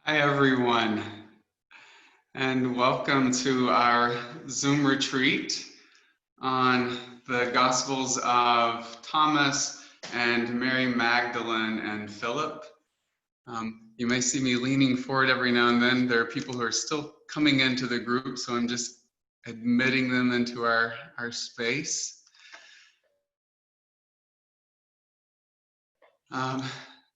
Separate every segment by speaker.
Speaker 1: Hi, everyone, and welcome to our Zoom retreat on the Gospels of Thomas and Mary Magdalene and Philip. You may see me leaning forward every now and then. There are people who are still coming into the group, so I'm just admitting them into our space.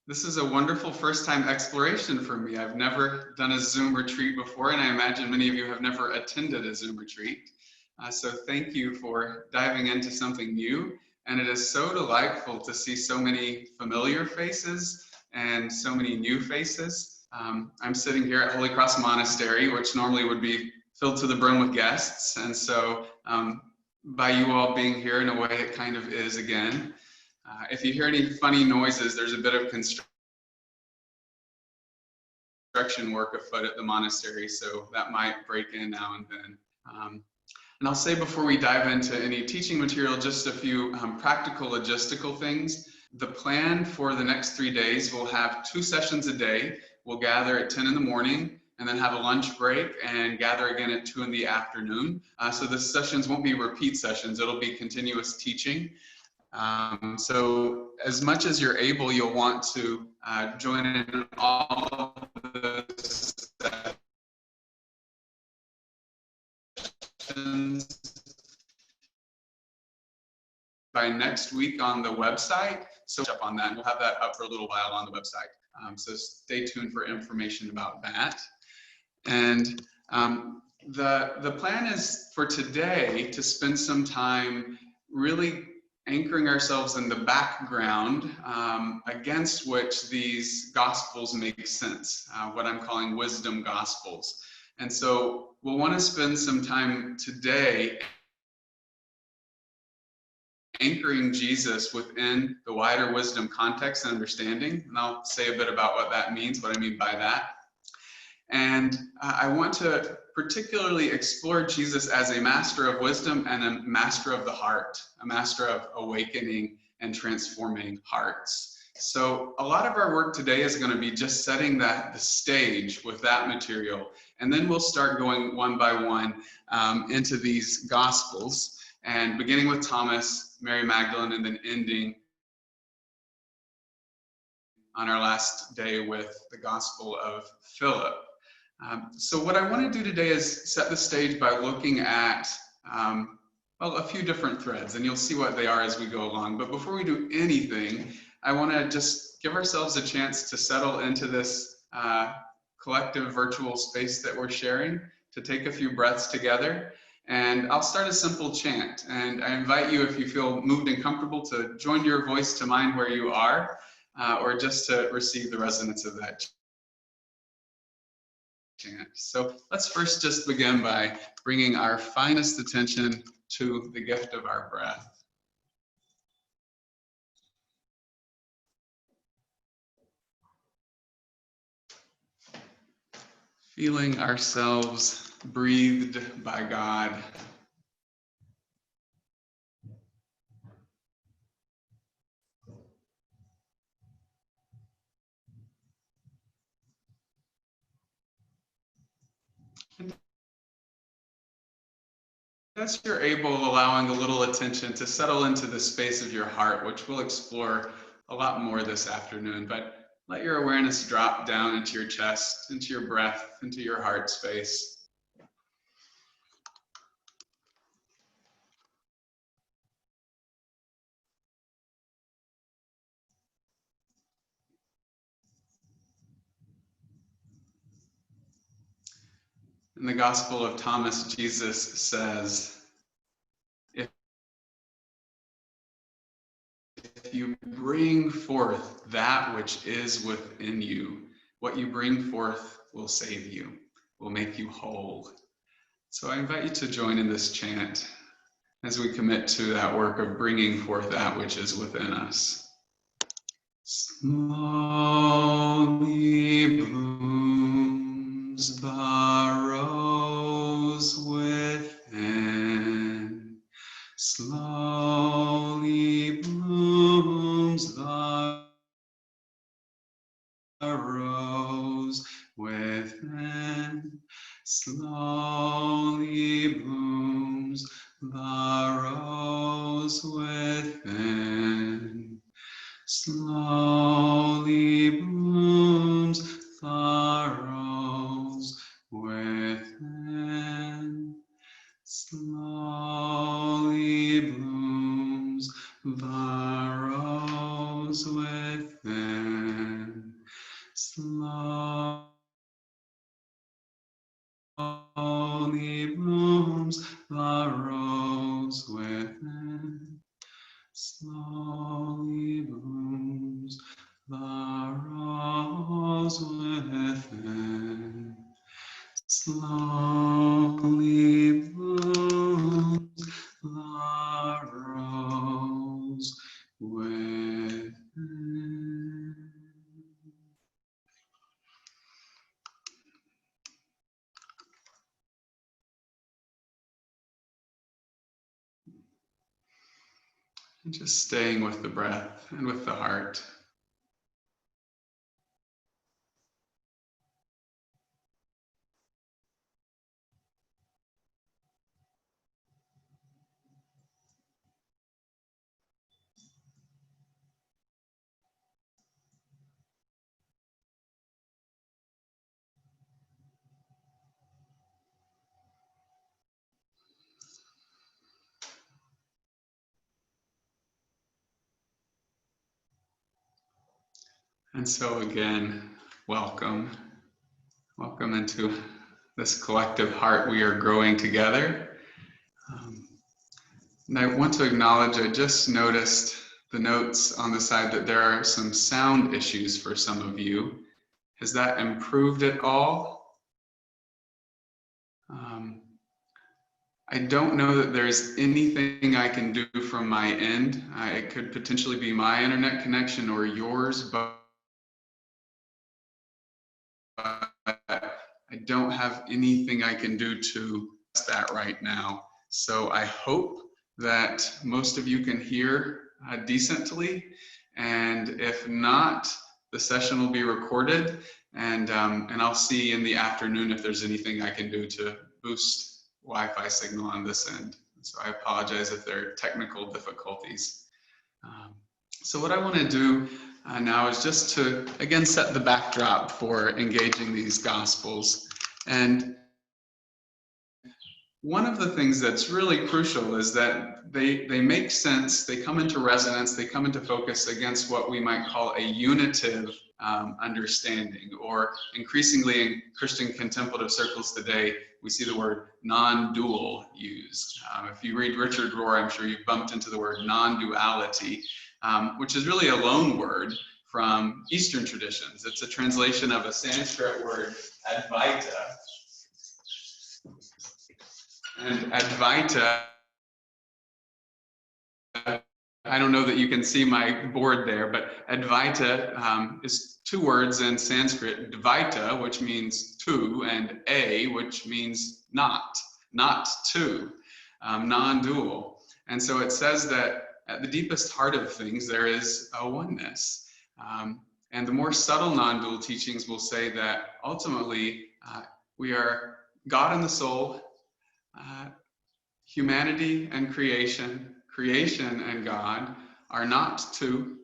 Speaker 1: This is a wonderful first-time exploration for me. I've never done a Zoom retreat before, and I imagine many of you have never attended a Zoom retreat. So thank you for diving into something new. And it is so delightful to see so many familiar faces and so many new faces. I'm sitting here at Holy Cross Monastery, which normally would be filled to the brim with guests. And so by you all being here, in a way, it kind of is again. If you hear any funny noises, there's a bit of construction work afoot at the monastery, so that might break in now and then. And I'll say before we dive into any teaching material, just a few practical logistical things. The plan for the next 3 days, we'll have 2 sessions a day. We'll gather at 10 in the morning and then have a lunch break and gather again at 2 in the afternoon. So the sessions won't be repeat sessions, it'll be continuous teaching. So as much as you're able, you'll want to join in all of the sessions by next week on the website. So up on that, we'll have that up for a little while on the website. So stay tuned for information about that. And the plan is for today to spend some time really anchoring ourselves in the background against which these Gospels make sense, what I'm calling wisdom Gospels. And so we'll want to spend some time today anchoring Jesus within the wider wisdom context and understanding. And I'll say a bit about what that means, what I mean by that. And I want to particularly explore Jesus as a master of wisdom and a master of the heart, a master of awakening and transforming hearts. So a lot of our work today is going to be just setting the stage with that material. And then we'll start going one by one into these Gospels, and beginning with Thomas, Mary Magdalene, and then ending on our last day with the Gospel of Philip. So what I want to do today is set the stage by looking at well, a few different threads, and you'll see what they are as we go along. But before we do anything, I want to just give ourselves a chance to settle into this collective virtual space that we're sharing, to take a few breaths together. And I'll start a simple chant, and I invite you, if you feel moved and comfortable, to join your voice to mine where you are, or just to receive the resonance of that chant. So let's first just begin by bringing our finest attention to the gift of our breath. Feeling ourselves breathed by God. As you're able, allowing a little attention to settle into the space of your heart, which we'll explore a lot more this afternoon, but let your awareness drop down into your chest, into your breath, into your heart space. In the Gospel of Thomas, Jesus says, if you bring forth that which is within you, what you bring forth will save you, will make you whole. So I invite you to join in this chant as we commit to that work of bringing forth that which is within us. Slowly blooms the rose within. Slowly blooms the rose within. within. Slowly blooms the rose within. Slowly blooms the rose within. Slowly blooms the rose within. Slowly blooms the rose within. Slowly blooms the rose within. Slowly blooms the rose within. And just staying with the breath and with the heart. And so again, welcome. Welcome into this collective heart we are growing together. And I want to acknowledge, I just noticed the notes on the side that there are some sound issues for some of you. Has that improved at all? I don't know that there's anything I can do from my end. It could potentially be my internet connection or yours, but I don't have anything I can do to test that right now. So I hope that most of you can hear decently, and if not, the session will be recorded, and I'll see in the afternoon if there's anything I can do to boost Wi-Fi signal on this end. So I apologize if there are technical difficulties. So what I want to do now is just to, again, set the backdrop for engaging these Gospels. And one of the things that's really crucial is that they make sense, they come into resonance, they come into focus against what we might call a unitive understanding, or increasingly in Christian contemplative circles today, we see the word non-dual used. If you read Richard Rohr, I'm sure you've bumped into the word non-duality, which is really a loan word from Eastern traditions. It's a translation of a Sanskrit word, Advaita. And Advaita, I don't know that you can see my board there, but Advaita is two words in Sanskrit, Dvaita, which means two, and A, which means not two, non-dual. And so it says that at the deepest heart of things, there is a oneness. And the more subtle non-dual teachings will say that ultimately we are God and the soul, humanity and creation, creation and God are not two,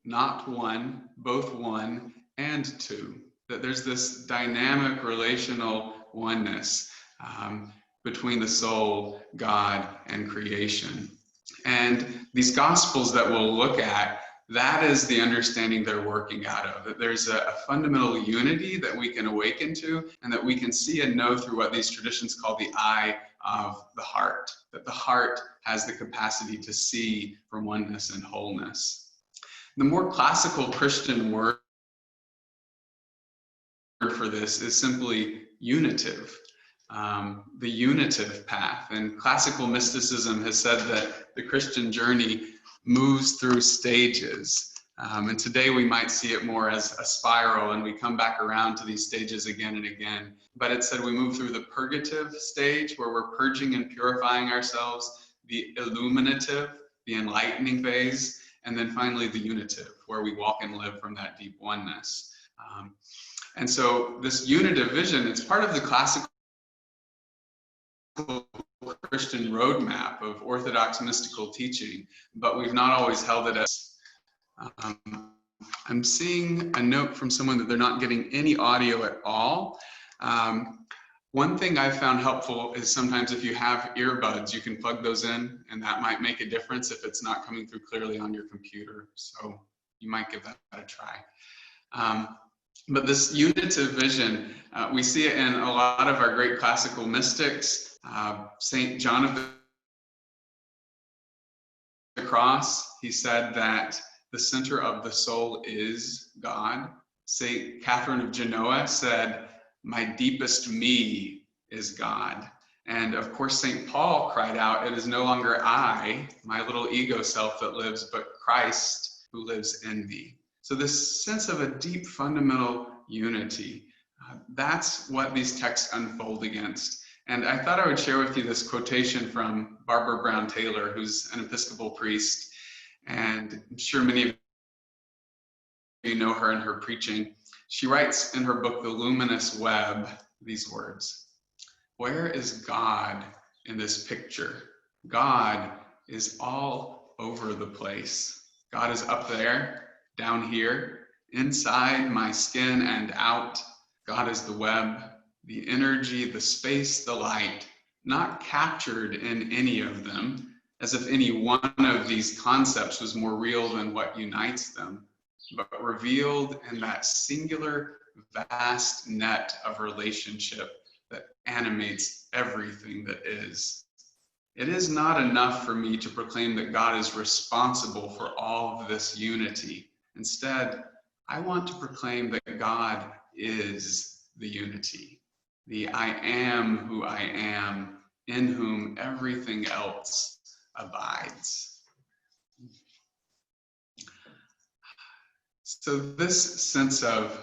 Speaker 1: not one, both one and two. That there's this dynamic relational oneness between the soul, God, and creation. And these Gospels that we'll look at, that is the understanding they're working out of. That there's a fundamental unity that we can awaken to, and that we can see and know through what these traditions call the eye of the heart. That the heart has the capacity to see from oneness and wholeness. The more classical Christian word for this is simply unitive. The unitive path. And classical mysticism has said that the Christian journey moves through stages. And today we might see it more as a spiral, and we come back around to these stages again and again. But it said we move through the purgative stage, where we're purging and purifying ourselves, the illuminative, the enlightening phase, and then finally the unitive, where we walk and live from that deep oneness. And so this unitive vision, it's part of the classical Christian roadmap of Orthodox mystical teaching, but we've not always held it as. I'm seeing a note from someone that they're not getting any audio at all. One thing I've found helpful is sometimes if you have earbuds, you can plug those in, and that might make a difference if it's not coming through clearly on your computer. So you might give that a try. But this unitive vision, we see it in a lot of our great classical mystics. Saint John of the Cross, he said that the center of the soul is God. Saint Catherine of Genoa said, "My deepest me is God." And of course, Saint Paul cried out, "It is no longer I, my little ego self that lives, but Christ who lives in me." So this sense of a deep fundamental unity, that's what these texts unfold against. And I thought I would share with you this quotation from Barbara Brown Taylor, who's an Episcopal priest. And I'm sure many of you know her and her preaching. She writes in her book, The Luminous Web, these words: "Where is God in this picture? God is all over the place. God is up there, down here, inside my skin and out. God is the web, the energy, the space, the light, not captured in any of them, as if any one of these concepts was more real than what unites them, but revealed in that singular, vast net of relationship that animates everything that is. It is not enough for me to proclaim that God is responsible for all of this unity. Instead, I want to proclaim that God is the unity, the I am who I am, in whom everything else abides." So this sense of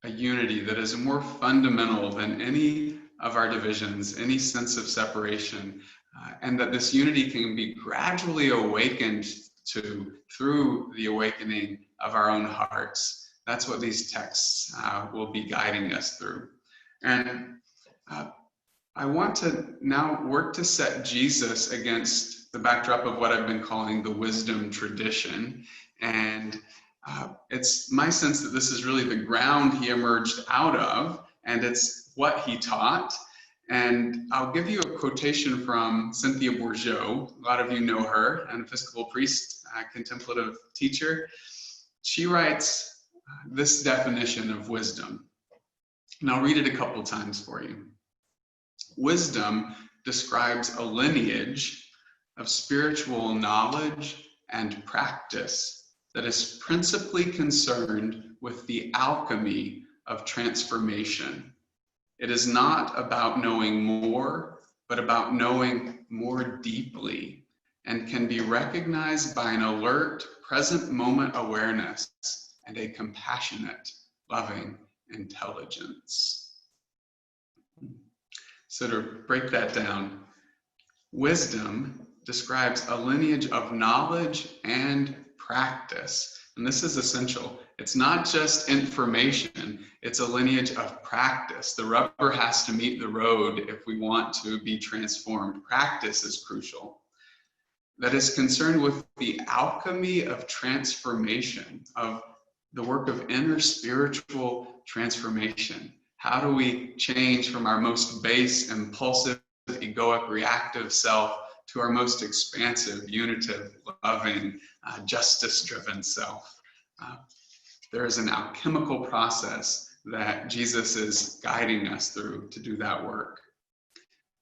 Speaker 1: a unity that is more fundamental than any of our divisions, any sense of separation, and that this unity can be gradually awakened to through the awakening of our own hearts. That's what these texts will be guiding us through. And I want to now work to set Jesus against the backdrop of what I've been calling the wisdom tradition. And it's my sense that this is really the ground he emerged out of, and it's what he taught. And I'll give you a quotation from Cynthia Bourgeault. A lot of you know her, an Episcopal priest, contemplative teacher. She writes this definition of wisdom, and I'll read it a couple times for you. "Wisdom describes a lineage of spiritual knowledge and practice that is principally concerned with the alchemy of transformation. It is not about knowing more, but about knowing more deeply, and can be recognized by an alert, present moment awareness and a compassionate, loving intelligence." So to break that down, wisdom describes a lineage of knowledge and practice. And this is essential. It's not just information, it's a lineage of practice. The rubber has to meet the road if we want to be transformed. Practice is crucial. That is concerned with the alchemy of transformation, of the work of inner spiritual transformation. How do we change from our most base, impulsive, egoic, reactive self to our most expansive, unitive, loving, justice-driven self? There is an alchemical process that Jesus is guiding us through to do that work.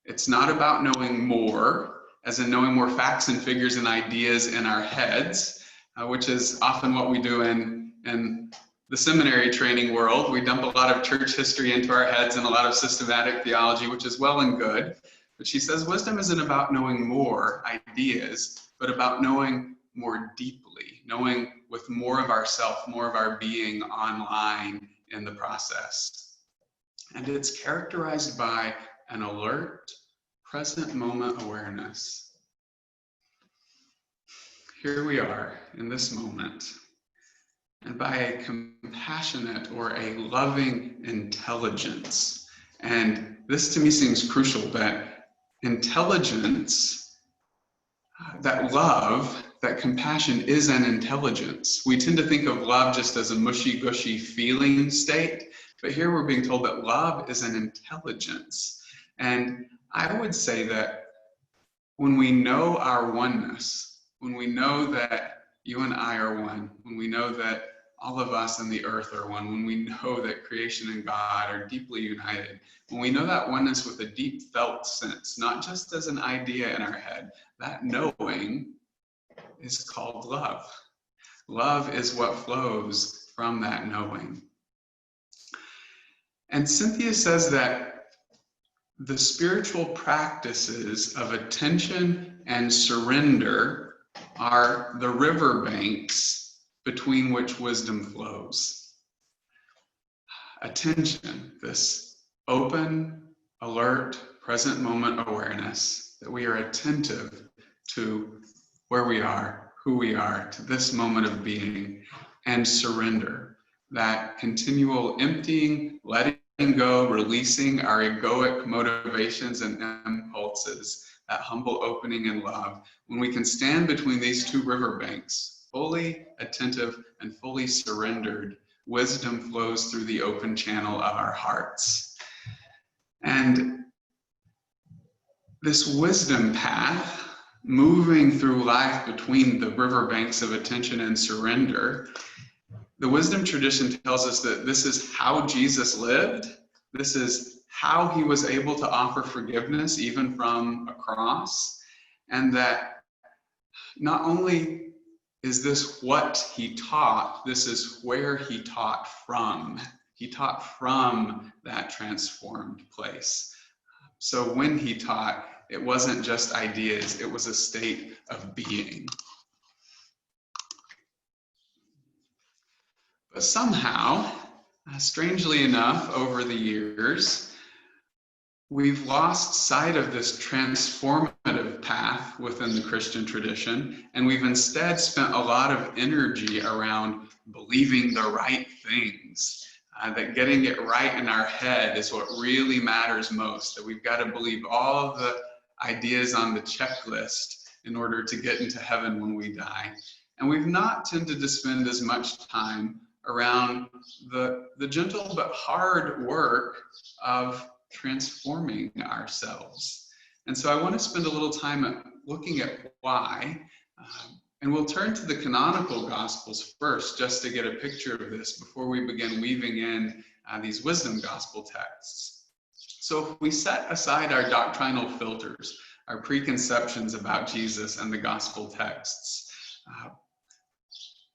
Speaker 1: It's not about knowing more, as in knowing more facts and figures and ideas in our heads, which is often what we do in the seminary training world. We dump a lot of church history into our heads and a lot of systematic theology, which is well and good. But she says wisdom isn't about knowing more ideas, but about knowing more deeply, knowing with more of ourself, more of our being online in the process. And it's characterized by an alert, present moment awareness. Here we are in this moment. and by a compassionate or a loving intelligence. And this to me seems crucial, that intelligence, that love, that compassion is an intelligence. We tend to think of love just as a mushy-gushy feeling state, but here we're being told that love is an intelligence. And I would say that when we know our oneness, when we know that you and I are one, when we know that all of us and the earth are one, when we know that creation and God are deeply united, when we know that oneness with a deep felt sense, not just as an idea in our head, that knowing is called love. Love is what flows from that knowing. And Cynthia says that the spiritual practices of attention and surrender are the riverbanks between which wisdom flows. Attention, this open, alert, present moment awareness, that we are attentive to where we are, who we are, to this moment of being, and surrender, that continual emptying, letting go, releasing our egoic motivations and impulses, that humble opening in love. When we can stand between these two riverbanks, fully attentive and fully surrendered, wisdom flows through the open channel of our hearts. And this wisdom path, moving through life between the riverbanks of attention and surrender, the wisdom tradition tells us that this is how Jesus lived. This is how he was able to offer forgiveness even from a cross. And that not only is this what he taught, this is where he taught from. He taught from that transformed place. So when he taught, it wasn't just ideas, it was a state of being. But somehow, strangely enough, over the years, we've lost sight of this transformative path within the Christian tradition, and we've instead spent a lot of energy around believing the right things, that getting it right in our head is what really matters most, that we've got to believe all of the ideas on the checklist in order to get into heaven when we die. And we've not tended to spend as much time around the gentle but hard work of transforming ourselves. And so I want to spend a little time looking at why, and we'll turn to the canonical Gospels first, just to get a picture of this before we begin weaving in these wisdom gospel texts. So if we set aside our doctrinal filters, our preconceptions about Jesus and the gospel texts,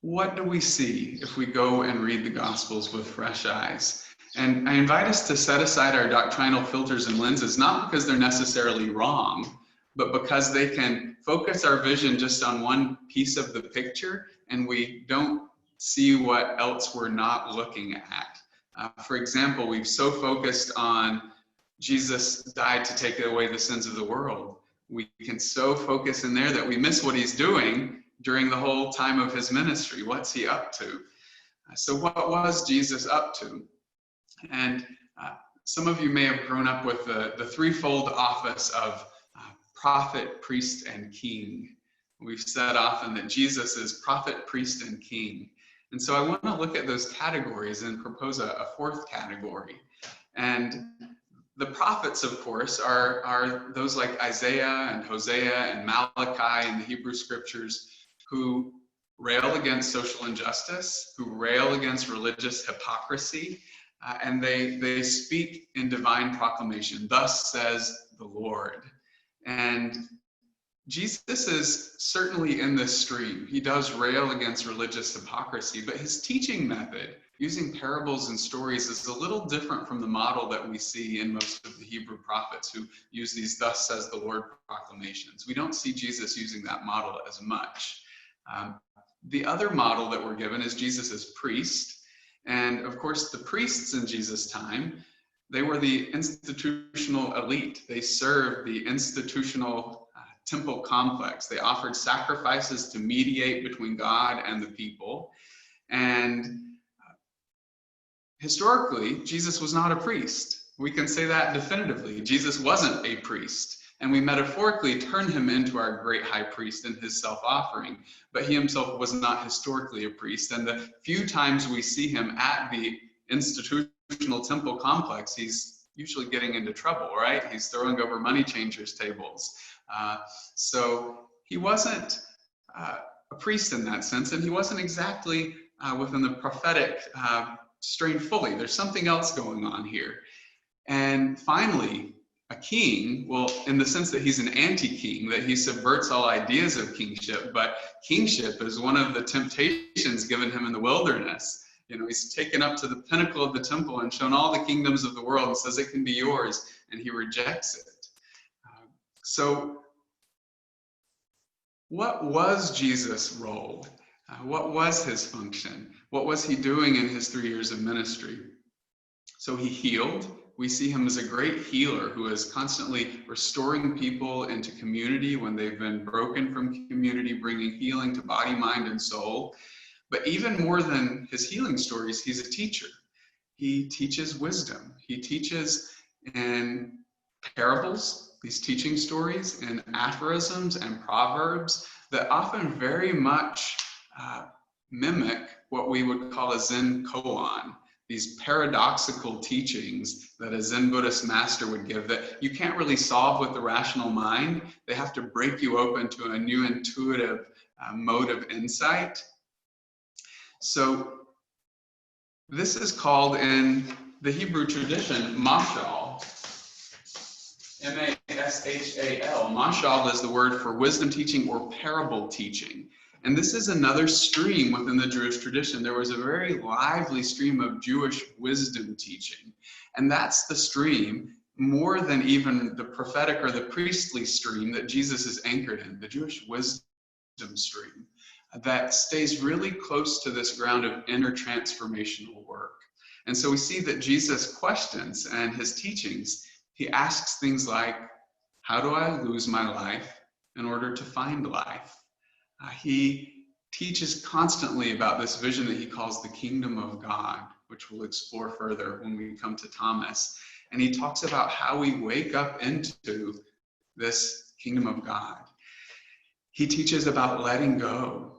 Speaker 1: what do we see if we go and read the Gospels with fresh eyes? And I invite us to set aside our doctrinal filters and lenses, not because they're necessarily wrong, but because they can focus our vision just on one piece of the picture, and we don't see what else we're not looking at. For example, we've so focused on Jesus died to take away the sins of the world. We can so focus in there that we miss what he's doing during the whole time of his ministry. What's he up to? So what was Jesus up to? And some of you may have grown up with the threefold office of prophet, priest, and king. We've said often that Jesus is prophet, priest, and king. And so I want to look at those categories and propose a fourth category. And the prophets, of course, are those like Isaiah and Hosea and Malachi in the Hebrew scriptures, who rail against social injustice, who rail against religious hypocrisy, and they speak in divine proclamation, thus says the Lord. And Jesus is certainly in this stream. He does rail against religious hypocrisy, but his teaching method, using parables and stories, is a little different from the model that we see in most of the Hebrew prophets who use these thus says the Lord proclamations. We don't see Jesus using that model as much. The other model that we're given is Jesus as priest. And of course, the priests in Jesus' time, they were the institutional elite. They served the institutional temple complex. They offered sacrifices to mediate between God and the people. And historically, Jesus was not a priest. We can say that definitively. Jesus wasn't a priest. And we metaphorically turn him into our great high priest in his self-offering. But he himself was not historically a priest. And the few times we see him at the institutional temple complex, he's usually getting into trouble, right? He's throwing over money changers' tables. So he wasn't a priest in that sense, and he wasn't exactly within the prophetic strain fully. There's something else going on here. And finally, a king, well, in the sense that he's an anti-king, that he subverts all ideas of kingship, but kingship is one of the temptations given him in the wilderness. You know, he's taken up to the pinnacle of the temple and shown all the kingdoms of the world and says it can be yours, and he rejects it. So what was Jesus' role? What was his function? What was he doing in his 3 years of ministry? So he healed. We see him as a great healer who is constantly restoring people into community when they've been broken from community, bringing healing to body, mind, and soul. But even more than his healing stories, he's a teacher. He teaches wisdom. He teaches in parables, these teaching stories, and aphorisms and proverbs that often very much mimic what we would call a Zen koan, these paradoxical teachings that a Zen Buddhist master would give that you can't really solve with the rational mind. They have to break you open to a new intuitive mode of insight. So this is called in the Hebrew tradition mashal, M-A-S-H-A-L. Mashal is the word for wisdom teaching or parable teaching. And this is another stream within the Jewish tradition. There was a very lively stream of Jewish wisdom teaching. And that's the stream, more than even the prophetic or the priestly stream that Jesus is anchored in, the Jewish wisdom stream, that stays really close to this ground of inner transformational work. And so we see that Jesus' questions and his teachings, he asks things like, how do I lose my life in order to find life? He teaches constantly about this vision that he calls the kingdom of God, which we'll explore further when we come to Thomas. And he talks about how we wake up into this kingdom of God. He teaches about letting go.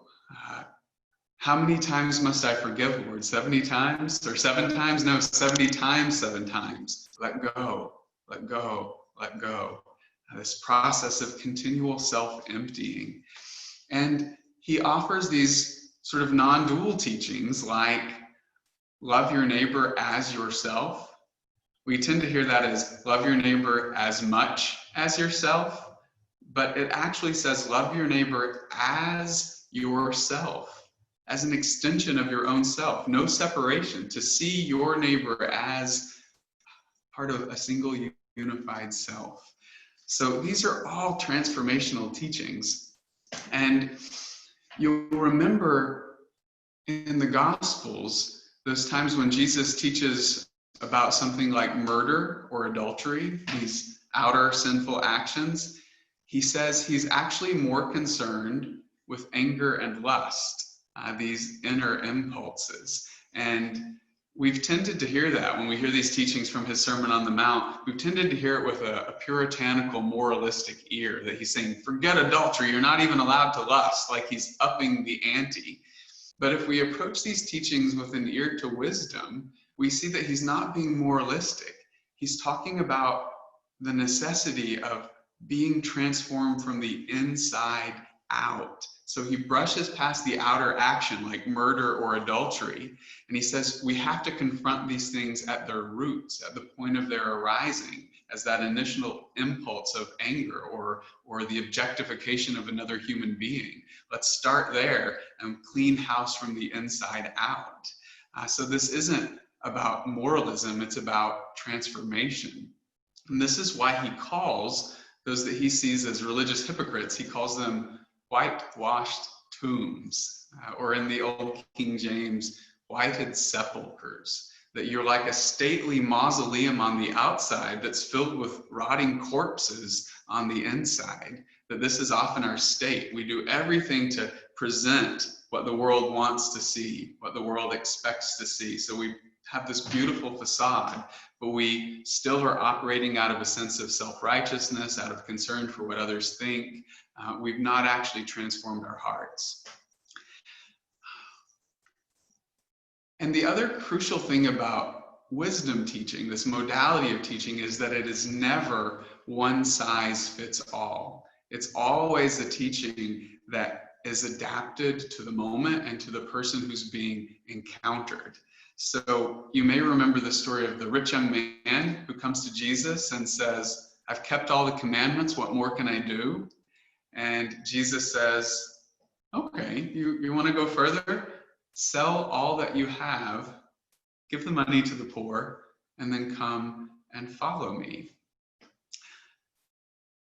Speaker 1: How many times must I forgive, Lord? 70 times or 7 times? No, 70 times, 7 times. Let go, let go, let go. This process of continual self-emptying. And he offers these sort of non-dual teachings like love your neighbor as yourself. We tend to hear that as love your neighbor as much as yourself, but it actually says love your neighbor as yourself, as an extension of your own self, no separation, to see your neighbor as part of a single unified self. So these are all transformational teachings. And you'll remember in the Gospels, those times when Jesus teaches about something like murder or adultery, these outer sinful actions, he says he's actually more concerned with anger and lust, these inner impulses. And we've tended to hear that when we hear these teachings from his Sermon on the Mount. We've tended to hear it with a puritanical, moralistic ear, that he's saying, forget adultery, you're not even allowed to lust, like he's upping the ante. But if we approach these teachings with an ear to wisdom, we see that he's not being moralistic. He's talking about the necessity of being transformed from the inside out. So he brushes past the outer action like murder or adultery, and he says we have to confront these things at their roots, at the point of their arising, as that initial impulse of anger or the objectification of another human being. Let's start there and clean house from the inside out. So this isn't about moralism, it's about transformation. And this is why he calls those that he sees as religious hypocrites, he calls them whitewashed tombs, or in the old King James, whited sepulchres, that you're like a stately mausoleum on the outside that's filled with rotting corpses on the inside, that this is often our state. We do everything to present what the world wants to see, what the world expects to see. So we have this beautiful facade, but we still are operating out of a sense of self-righteousness, out of concern for what others think. We've not actually transformed our hearts. And the other crucial thing about wisdom teaching, this modality of teaching, is that it is never one size fits all. It's always a teaching that is adapted to the moment and to the person who's being encountered. So you may remember the story of the rich young man who comes to Jesus and says, I've kept all the commandments, what more can I do? And Jesus says, okay, you want to go further? Sell all that you have, give the money to the poor, and then come and follow me.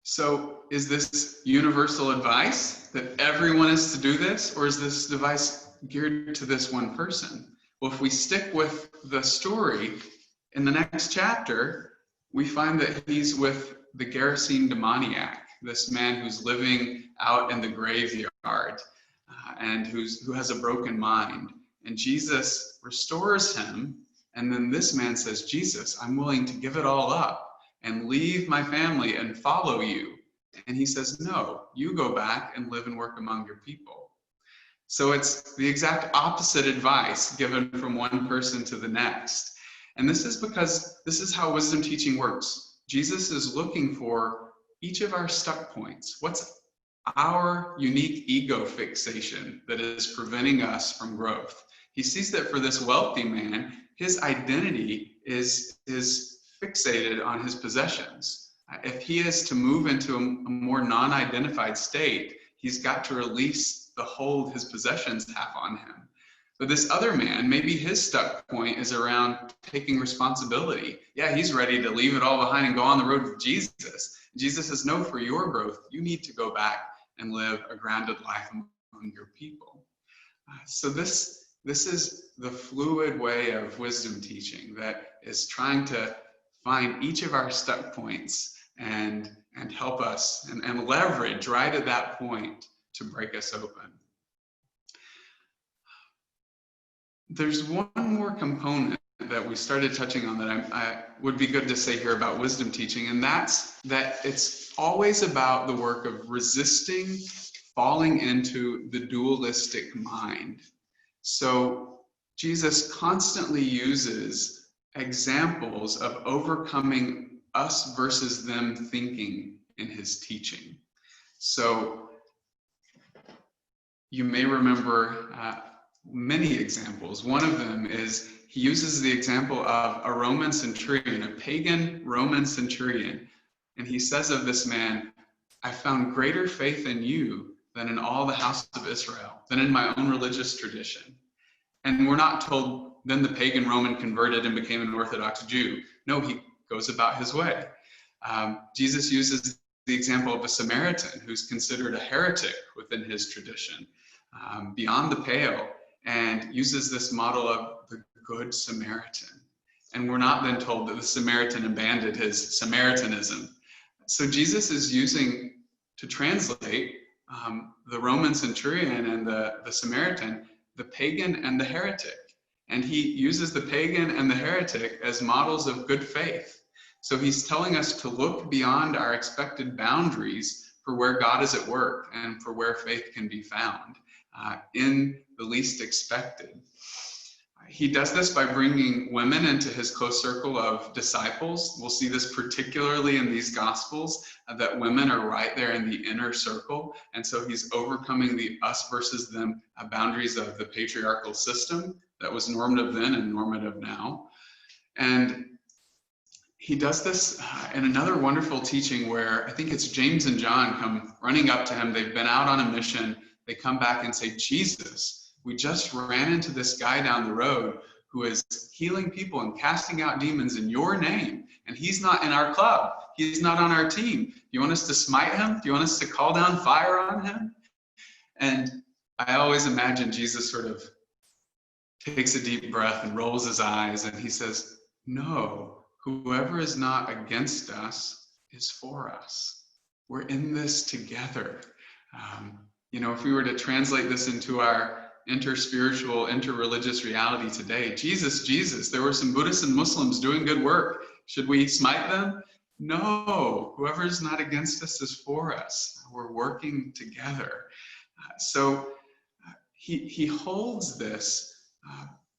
Speaker 1: So is this universal advice that everyone is to do this, or is this advice geared to this one person? Well, if we stick with the story, in the next chapter, we find that he's with the Gerasene demoniac, this man who's living out in the graveyard and who has a broken mind. And Jesus restores him, and then this man says, Jesus, I'm willing to give it all up and leave my family and follow you. And he says, no, you go back and live and work among your people. So it's the exact opposite advice given from one person to the next. And this is because this is how wisdom teaching works. Jesus is looking for each of our stuck points. What's our unique ego fixation that is preventing us from growth? He sees that for this wealthy man, his identity is fixated on his possessions. If he is to move into a more non-identified state, he's got to release the hold his possessions have on him. But this other man, maybe his stuck point is around taking responsibility. Yeah, he's ready to leave it all behind and go on the road with Jesus. Jesus says, no, for your growth, you need to go back and live a grounded life among your people. So this is the fluid way of wisdom teaching that is trying to find each of our stuck points and help us and leverage right at that point to break us open. There's one more component that we started touching on that I would be good to say here about wisdom teaching, and that's that it's always about the work of resisting falling into the dualistic mind. So Jesus constantly uses examples of overcoming us versus them thinking in his teaching. So you may remember many examples. One of them is he uses the example of a Roman centurion, a pagan Roman centurion. And he says of this man, I found greater faith in you than in all the house of Israel, than in my own religious tradition. And we're not told then the pagan Roman converted and became an Orthodox Jew. No, he goes about his way. Jesus uses the example of a Samaritan who's considered a heretic within his tradition, beyond the pale, and uses this model of the Good Samaritan. And we're not then told that the Samaritan abandoned his Samaritanism. So Jesus is using, to translate the Roman centurion and the Samaritan, the pagan and the heretic. And he uses the pagan and the heretic as models of good faith. So he's telling us to look beyond our expected boundaries for where God is at work and for where faith can be found in the least expected. He does this by bringing women into his close circle of disciples. We'll see this particularly in these Gospels, that women are right there in the inner circle. And so he's overcoming the us versus them boundaries of the patriarchal system that was normative then and normative now. And he does this in another wonderful teaching where I think it's James and John come running up to him. They've been out on a mission. They come back and say, Jesus, we just ran into this guy down the road who is healing people and casting out demons in your name. And he's not in our club. He's not on our team. Do you want us to smite him? Do you want us to call down fire on him? And I always imagine Jesus sort of takes a deep breath and rolls his eyes and he says, no, whoever is not against us is for us. We're in this together. You know, if we were to translate this into our inter-spiritual, inter-religious reality today, Jesus, there were some Buddhists and Muslims doing good work. Should we smite them? No, whoever's not against us is for us. We're working together. So he holds this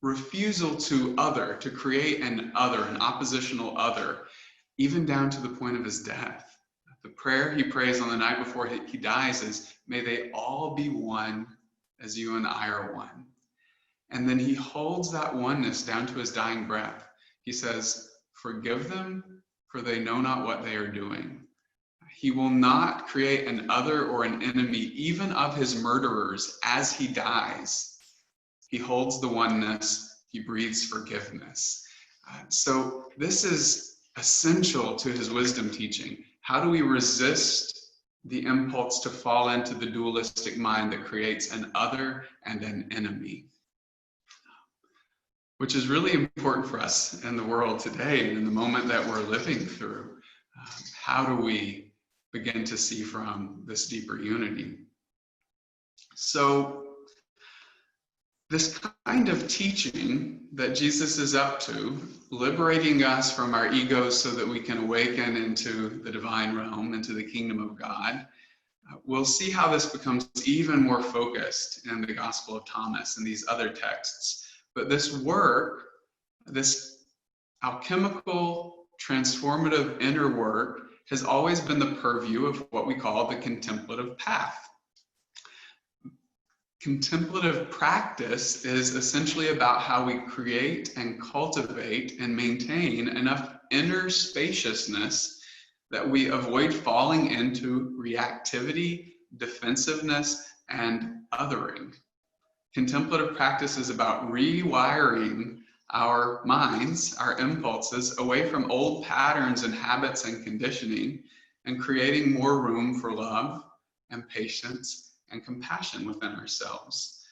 Speaker 1: refusal to other, to create an other, an oppositional other, even down to the point of his death. The prayer he prays on the night before he dies is, may they all be one as you and I are one. And then he holds that oneness down to his dying breath. He says, forgive them, for they know not what they are doing. He will not create an other or an enemy, even of his murderers, as he dies. He holds the oneness. He breathes forgiveness. So this is essential to his wisdom teaching. How do we resist the impulse to fall into the dualistic mind that creates an other and an enemy? Which is really important for us in the world today and in the moment that we're living through. How do we begin to see from this deeper unity? So this kind of teaching that Jesus is up to, liberating us from our egos so that we can awaken into the divine realm, into the kingdom of God, we'll see how this becomes even more focused in the Gospel of Thomas and these other texts. But this work, this alchemical, transformative inner work, has always been the purview of what we call the contemplative path. Contemplative practice is essentially about how we create and cultivate and maintain enough inner spaciousness that we avoid falling into reactivity, defensiveness, and othering. Contemplative practice is about rewiring our minds, our impulses, away from old patterns and habits and conditioning, and creating more room for love and patience and compassion within ourselves.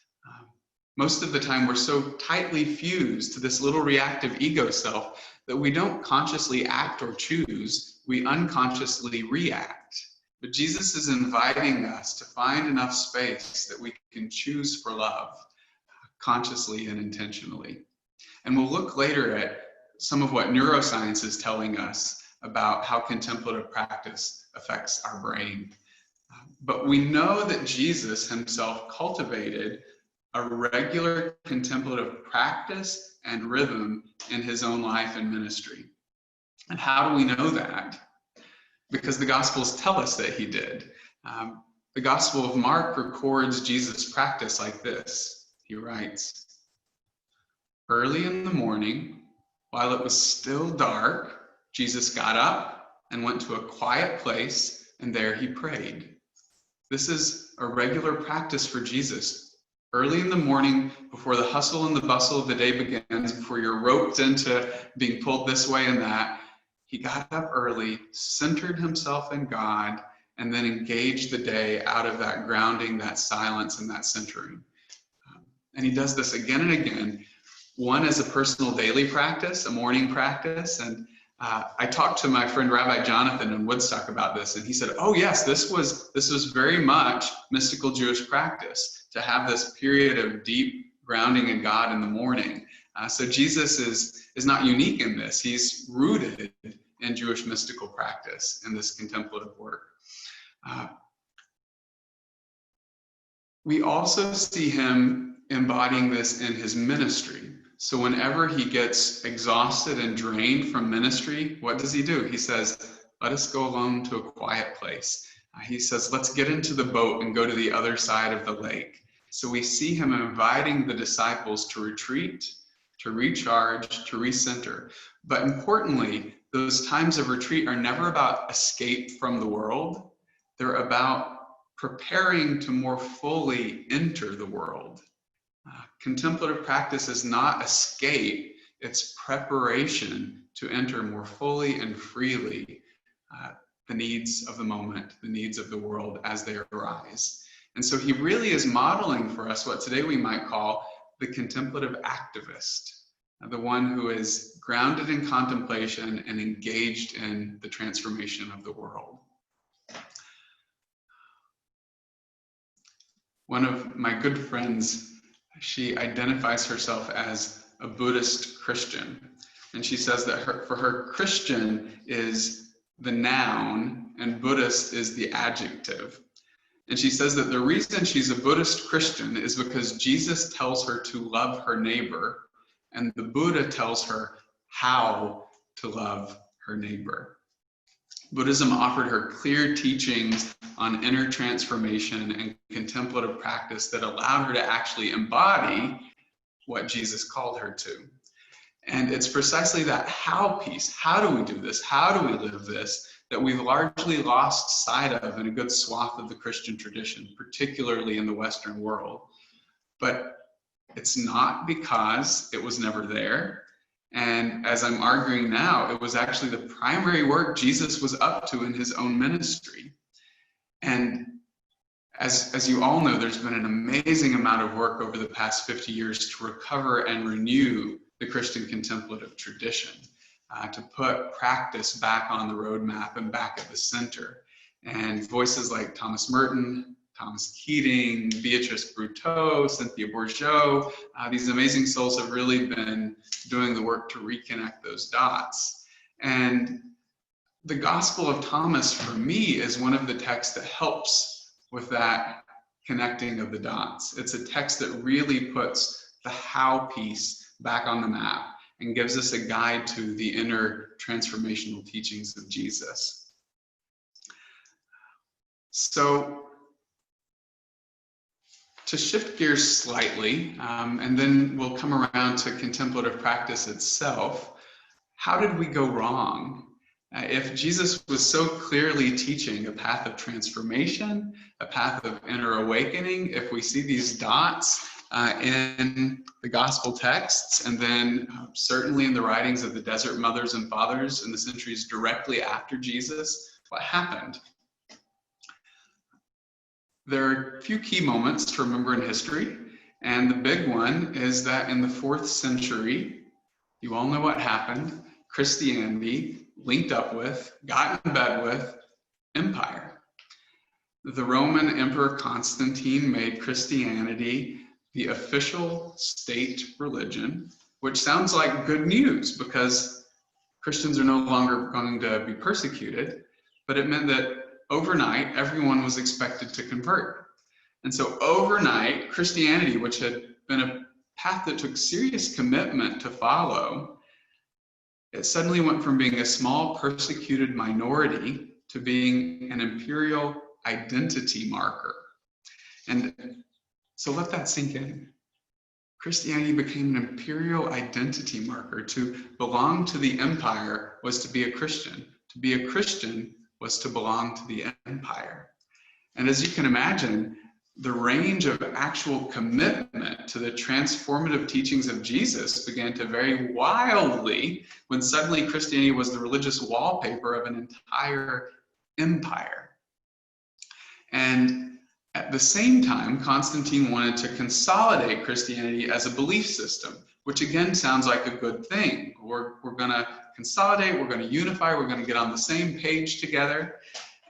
Speaker 1: Most of the time, we're so tightly fused to this little reactive ego self that we don't consciously act or choose, we unconsciously react. But Jesus is inviting us to find enough space that we can choose for love, consciously and intentionally. And we'll look later at some of what neuroscience is telling us about how contemplative practice affects our brain. But we know that Jesus himself cultivated a regular contemplative practice and rhythm in his own life and ministry. And how do we know that? Because the Gospels tell us that he did. The Gospel of Mark records Jesus' practice like this. He writes, early in the morning, while it was still dark, Jesus got up and went to a quiet place, and there he prayed. This is a regular practice for Jesus. Early in the morning, before the hustle and the bustle of the day begins, before you're roped into being pulled this way and that, he got up early, centered himself in God, and then engaged the day out of that grounding, that silence, and that centering. And he does this again and again, one as a personal daily practice, a morning practice. And I talked to my friend Rabbi Jonathan in Woodstock about this, and he said, oh yes, this was very much mystical Jewish practice, to have this period of deep grounding in God in the morning. So Jesus is not unique in this. He's rooted in Jewish mystical practice in this contemplative work. We also see him embodying this in his ministry. So whenever he gets exhausted and drained from ministry, what does he do? He says, let us go alone to a quiet place. He says, let's get into the boat and go to the other side of the lake. So we see him inviting the disciples to retreat, to recharge, to recenter. But importantly, those times of retreat are never about escape from the world. They're about preparing to more fully enter the world. Contemplative practice is not escape, it's preparation to enter more fully and freely the needs of the moment, the needs of the world as they arise. And so he really is modeling for us what today we might call the contemplative activist, the one who is grounded in contemplation and engaged in the transformation of the world. One of my good friends, she identifies herself as a Buddhist Christian. And she says that for her, Christian is the noun and Buddhist is the adjective. And she says that the reason she's a Buddhist Christian is because Jesus tells her to love her neighbor, and the Buddha tells her how to love her neighbor. Buddhism offered her clear teachings on inner transformation and contemplative practice that allowed her to actually embody what Jesus called her to. And it's precisely that how piece, how do we do this, how do we live this, that we've largely lost sight of in a good swath of the Christian tradition, particularly in the Western world. But it's not because it was never there. And as I'm arguing now, it was actually the primary work Jesus was up to in his own ministry. And as you all know, there's been an amazing amount of work over the past 50 years to recover and renew the Christian contemplative tradition, to put practice back on the roadmap and back at the center. And voices like Thomas Merton, Thomas Keating, Beatrice Brutto, Cynthia Bourgeault, these amazing souls have really been doing the work to reconnect those dots. And the Gospel of Thomas, for me, is one of the texts that helps with that connecting of the dots. It's a text that really puts the how piece back on the map and gives us a guide to the inner transformational teachings of Jesus. So to shift gears slightly, and then we'll come around to contemplative practice itself, how did we go wrong? If Jesus was so clearly teaching a path of transformation, a path of inner awakening, if we see these dots in the gospel texts, and then certainly in the writings of the desert mothers and fathers in the centuries directly after Jesus, what happened? There are a few key moments to remember in history, and the big one is that in the 4th century, you all know what happened. Christianity linked up with, got in bed with, empire. The Roman Emperor Constantine made Christianity the official state religion, which sounds like good news because Christians are no longer going to be persecuted, but it meant that overnight everyone was expected to convert. And so overnight, Christianity, which had been a path that took serious commitment to follow, it suddenly went from being a small persecuted minority to being an imperial identity marker. And so let that sink in. Christianity became an imperial identity marker. To belong to the empire was to be a Christian. To be a Christian was to belong to the empire. And as you can imagine, the range of actual commitment to the transformative teachings of Jesus began to vary wildly when suddenly Christianity was the religious wallpaper of an entire empire. And at the same time, Constantine wanted to consolidate Christianity as a belief system, which again sounds like a good thing. We're going to consolidate, we're going to unify, we're going to get on the same page together.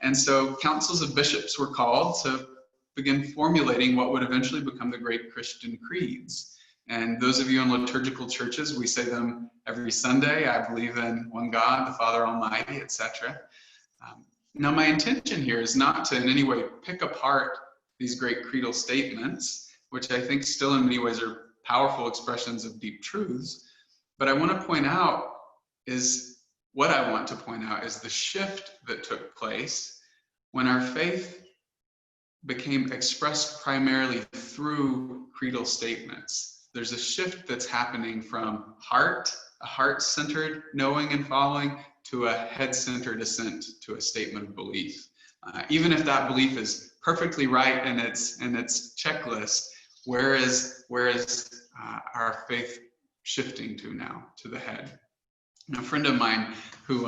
Speaker 1: And so councils of bishops were called to begin formulating what would eventually become the great Christian creeds. And those of you in liturgical churches, we say them every Sunday. I believe in one God, the Father Almighty, etc. Now, my intention here is not to in any way pick apart these great creedal statements, which I think still in many ways are powerful expressions of deep truths. But I want to point out is the shift that took place when our faith became expressed primarily through creedal statements. There's a shift that's happening from a heart-centered knowing and following, to a head-centered assent to a statement of belief. Even if that belief is perfectly right in its checklist, where is our faith shifting to now? To the head. A friend of mine who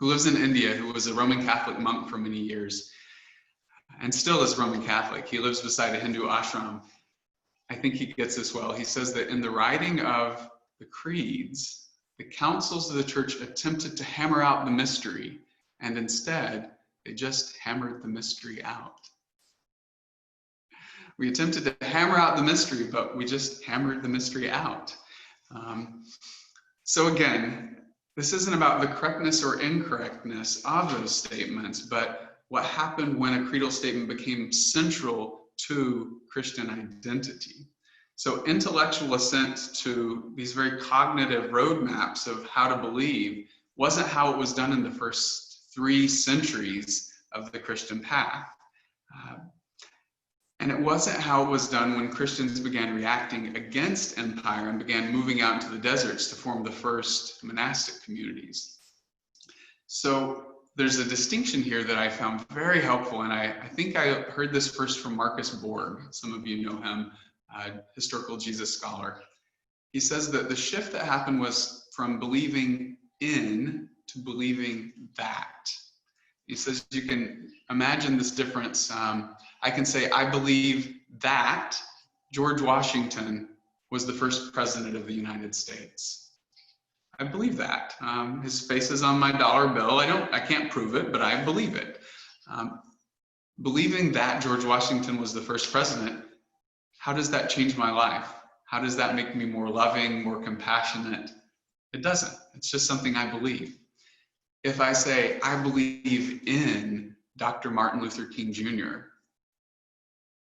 Speaker 1: lives in India, who was a Roman Catholic monk for many years, and still is Roman Catholic. He lives beside a Hindu ashram. I think he gets this well. He says that in the writing of the creeds, the councils of the church attempted to hammer out the mystery, and instead, they just hammered the mystery out. We attempted to hammer out the mystery, but we just hammered the mystery out. So again, this isn't about the correctness or incorrectness of those statements, but what happened when a creedal statement became central to Christian identity. So intellectual assent to these very cognitive roadmaps of how to believe wasn't how it was done in the first 3 centuries of the Christian path. And it wasn't how it was done when Christians began reacting against empire and began moving out into the deserts to form the first monastic communities. So there's a distinction here that I found very helpful, and I think I heard this first from Marcus Borg. Some of you know him, a historical Jesus scholar. He says that the shift that happened was from believing in to believing that. He says you can imagine this difference. I can say, I believe that George Washington was the first president of the United States. I believe that. His face is on my dollar bill. I can't prove it, but I believe it. Believing that George Washington was the first president, how does that change my life? How does that make me more loving, more compassionate? It doesn't. It's just something I believe. If I say, I believe in Dr. Martin Luther King Jr.,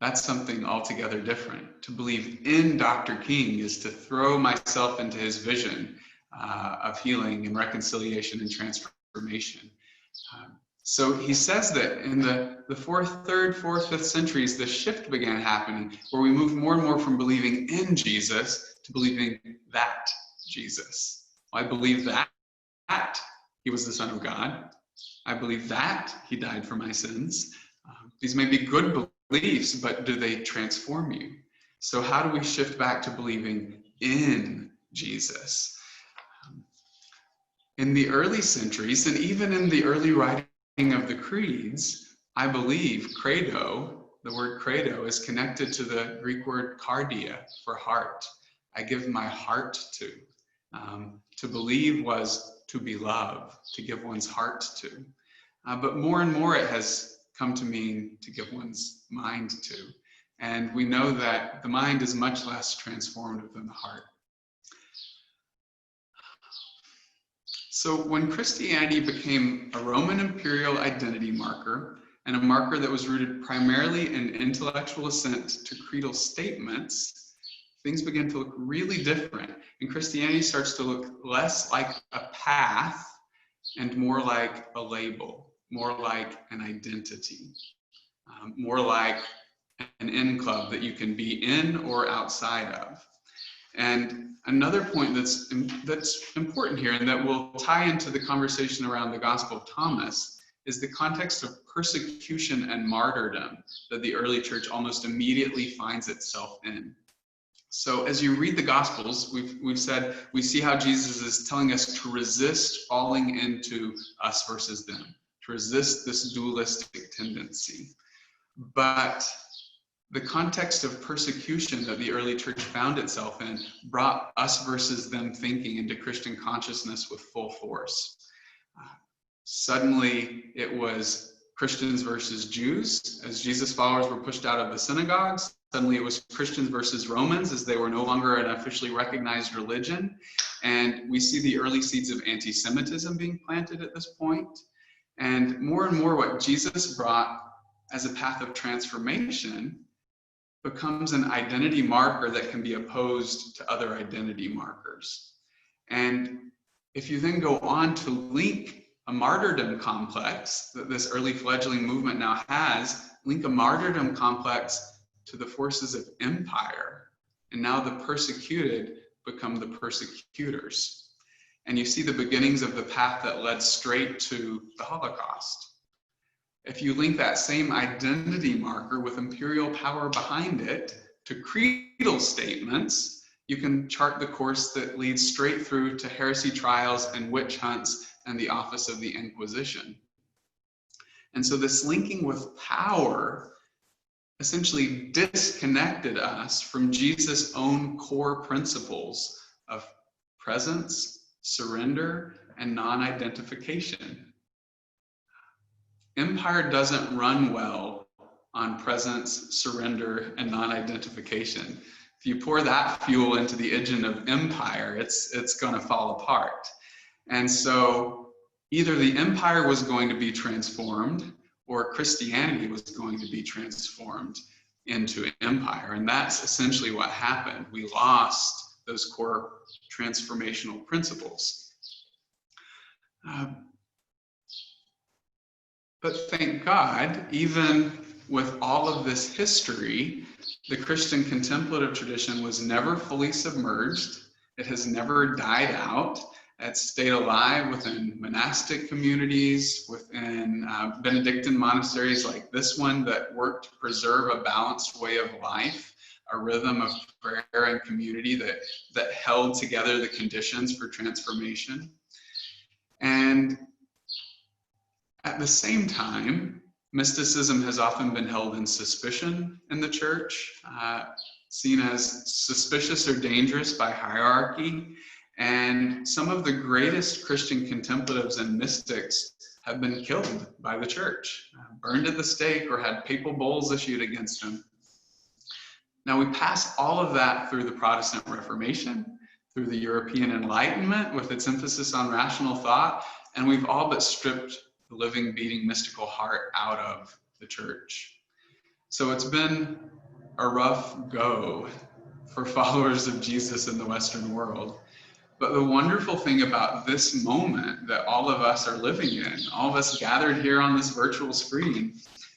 Speaker 1: that's something altogether different. To believe in Dr. King is to throw myself into his vision of healing and reconciliation and transformation. So he says that in the 4th, 3rd, 4th, 5th centuries, the shift began happening where we moved more and more from believing in Jesus to believing that Jesus. Well, I believe that he was the Son of God. I believe that he died for my sins. These may be good beliefs, but do they transform you? So how do we shift back to believing in Jesus? In the early centuries, and even in the early writing of the creeds, I believe credo, the word credo, is connected to the Greek word cardia, for heart. I give my heart to. To believe was to be loved, to give one's heart to. But more and more it has come to mean to give one's mind to. And we know that the mind is much less transformative than the heart. So when Christianity became a Roman imperial identity marker, and a marker that was rooted primarily in intellectual assent to creedal statements, things begin to look really different. And Christianity starts to look less like a path and more like a label, more like an identity, more like an in club that you can be in or outside of. And another point that's important here, and that will tie into the conversation around the Gospel of Thomas, is the context of persecution and martyrdom that the early church almost immediately finds itself in. So as you read the Gospels, we've said, we see how Jesus is telling us to resist falling into us versus them, to resist this dualistic tendency. But the context of persecution that the early church found itself in brought us versus them thinking into Christian consciousness with full force. Suddenly it was Christians versus Jews as Jesus' followers were pushed out of the synagogues. Suddenly it was Christians versus Romans as they were no longer an officially recognized religion. And we see the early seeds of anti-Semitism being planted at this point. And more what Jesus brought as a path of transformation becomes an identity marker that can be opposed to other identity markers. And if you then go on to link a martyrdom complex that this early fledgling movement now has, link a martyrdom complex to the forces of empire, and now the persecuted become the persecutors. And you see the beginnings of the path that led straight to the Holocaust. If you link that same identity marker with imperial power behind it to creedal statements, you can chart the course that leads straight through to heresy trials and witch hunts and the office of the Inquisition. And so this linking with power essentially disconnected us from Jesus' own core principles of presence, surrender, and non-identification. Empire doesn't run well on presence, surrender, and non-identification. If you pour that fuel into the engine of empire, it's going to fall apart. And so either the empire was going to be transformed or Christianity was going to be transformed into empire. And that's essentially what happened. We lost those core transformational principles. But thank God, even with all of this history, the Christian contemplative tradition was never fully submerged. It has never died out. It stayed alive within monastic communities, within Benedictine monasteries like this one that worked to preserve a balanced way of life, a rhythm of prayer and community that held together the conditions for transformation. And at the same time, mysticism has often been held in suspicion in the church, seen as suspicious or dangerous by hierarchy. And some of the greatest Christian contemplatives and mystics have been killed by the church, burned at the stake, or had papal bulls issued against them. Now, we pass all of that through the Protestant Reformation, through the European Enlightenment with its emphasis on rational thought, and we've all but stripped the living, beating, mystical heart out of the church. So it's been a rough go for followers of Jesus in the Western world. But the wonderful thing about this moment that all of us are living in, all of us gathered here on this virtual screen,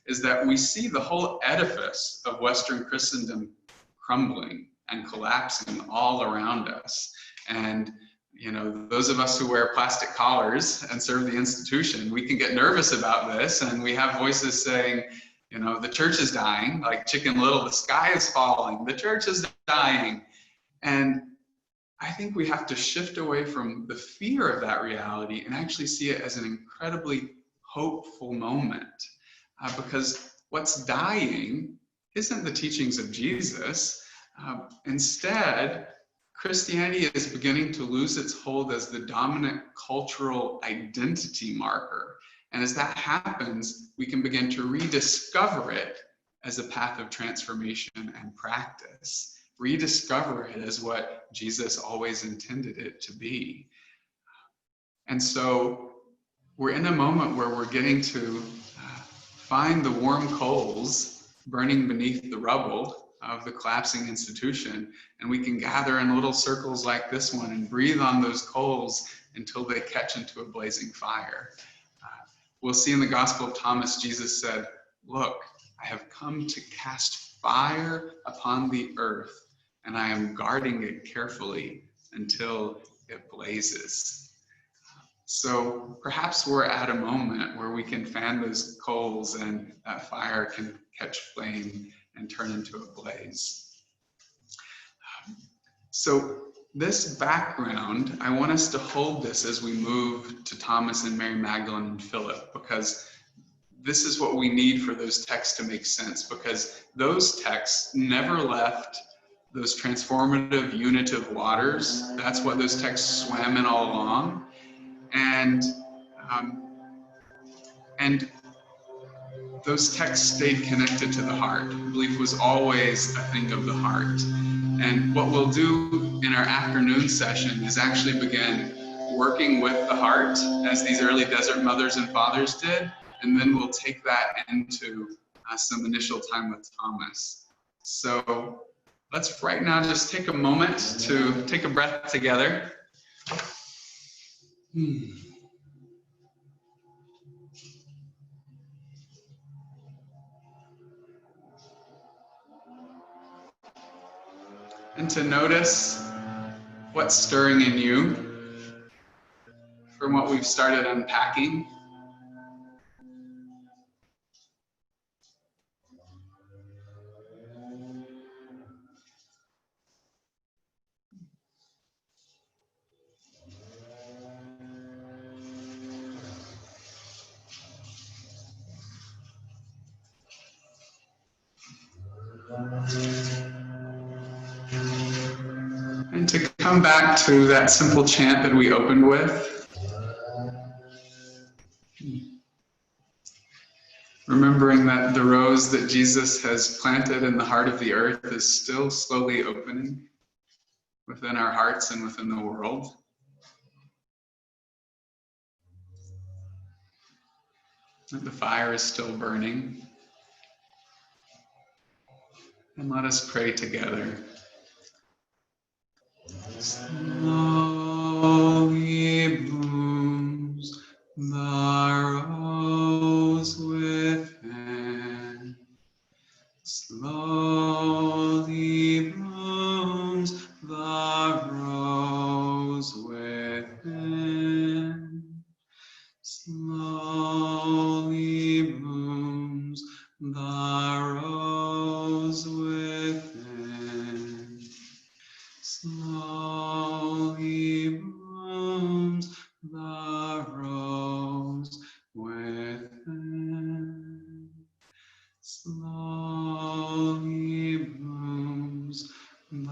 Speaker 1: is that we see the whole edifice of Western Christendom crumbling and collapsing all around us. And you know, those of us who wear plastic collars and serve the institution, we can get nervous about this, and we have voices saying, you know, the church is dying, like Chicken Little, the sky is falling, the church is dying. And I think we have to shift away from the fear of that reality and actually see it as an incredibly hopeful moment, because what's dying isn't the teachings of Jesus. Instead, Christianity is beginning to lose its hold as the dominant cultural identity marker. And as that happens, we can begin to rediscover it as a path of transformation and practice. Rediscover it as what Jesus always intended it to be. And so we're in a moment where we're getting to find the warm coals burning beneath the rubble of the collapsing institution, and we can gather in little circles like this one and breathe on those coals until they catch into a blazing fire. We'll see in the Gospel of Thomas, Jesus said, "Look, I have come to cast fire upon the earth, and I am guarding it carefully until it blazes." So perhaps we're at a moment where we can fan those coals and that fire can catch flame and turn into a blaze. So this background, I want us to hold this as we move to Thomas and Mary Magdalene and Philip, because this is what we need for those texts to make sense, because those texts never left those transformative unitive waters. That's what those texts swam in all along. And those texts stayed connected to the heart. Belief was always a thing of the heart. And what we'll do in our afternoon session is actually begin working with the heart, as these early desert mothers and fathers did, and then we'll take that into some initial time with Thomas. So let's right now just take a moment to take a breath together. And to notice what's stirring in you from what we've started unpacking. And to come back to that simple chant that we opened with. Remembering that the rose that Jesus has planted in the heart of the earth is still slowly opening within our hearts and within the world. That the fire is still burning. And let us pray together. Slowly blooms the rose within. Slowly blooms the rose within. Slowly blooms the rose within. Slowly blooms the rose within. Slowly blooms the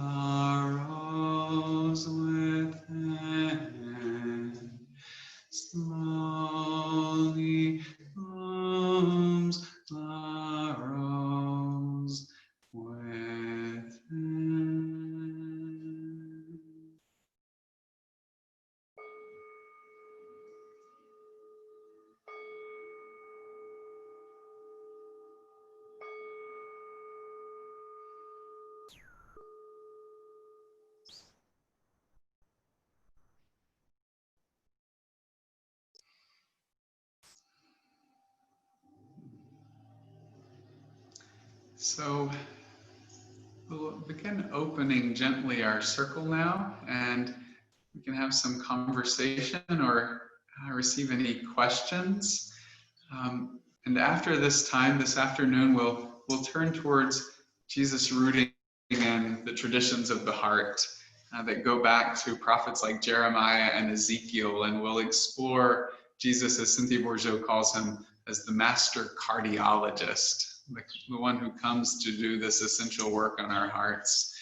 Speaker 1: rose within. Slowly blooms the rose within. So we'll begin opening gently our circle now, and we can have some conversation or receive any questions. And after this time, this afternoon, we'll turn towards Jesus rooting in the traditions of the heart that go back to prophets like Jeremiah and Ezekiel, and we'll explore Jesus, as Cynthia Bourgeault calls him, as the master cardiologist, the one who comes to do this essential work on our hearts.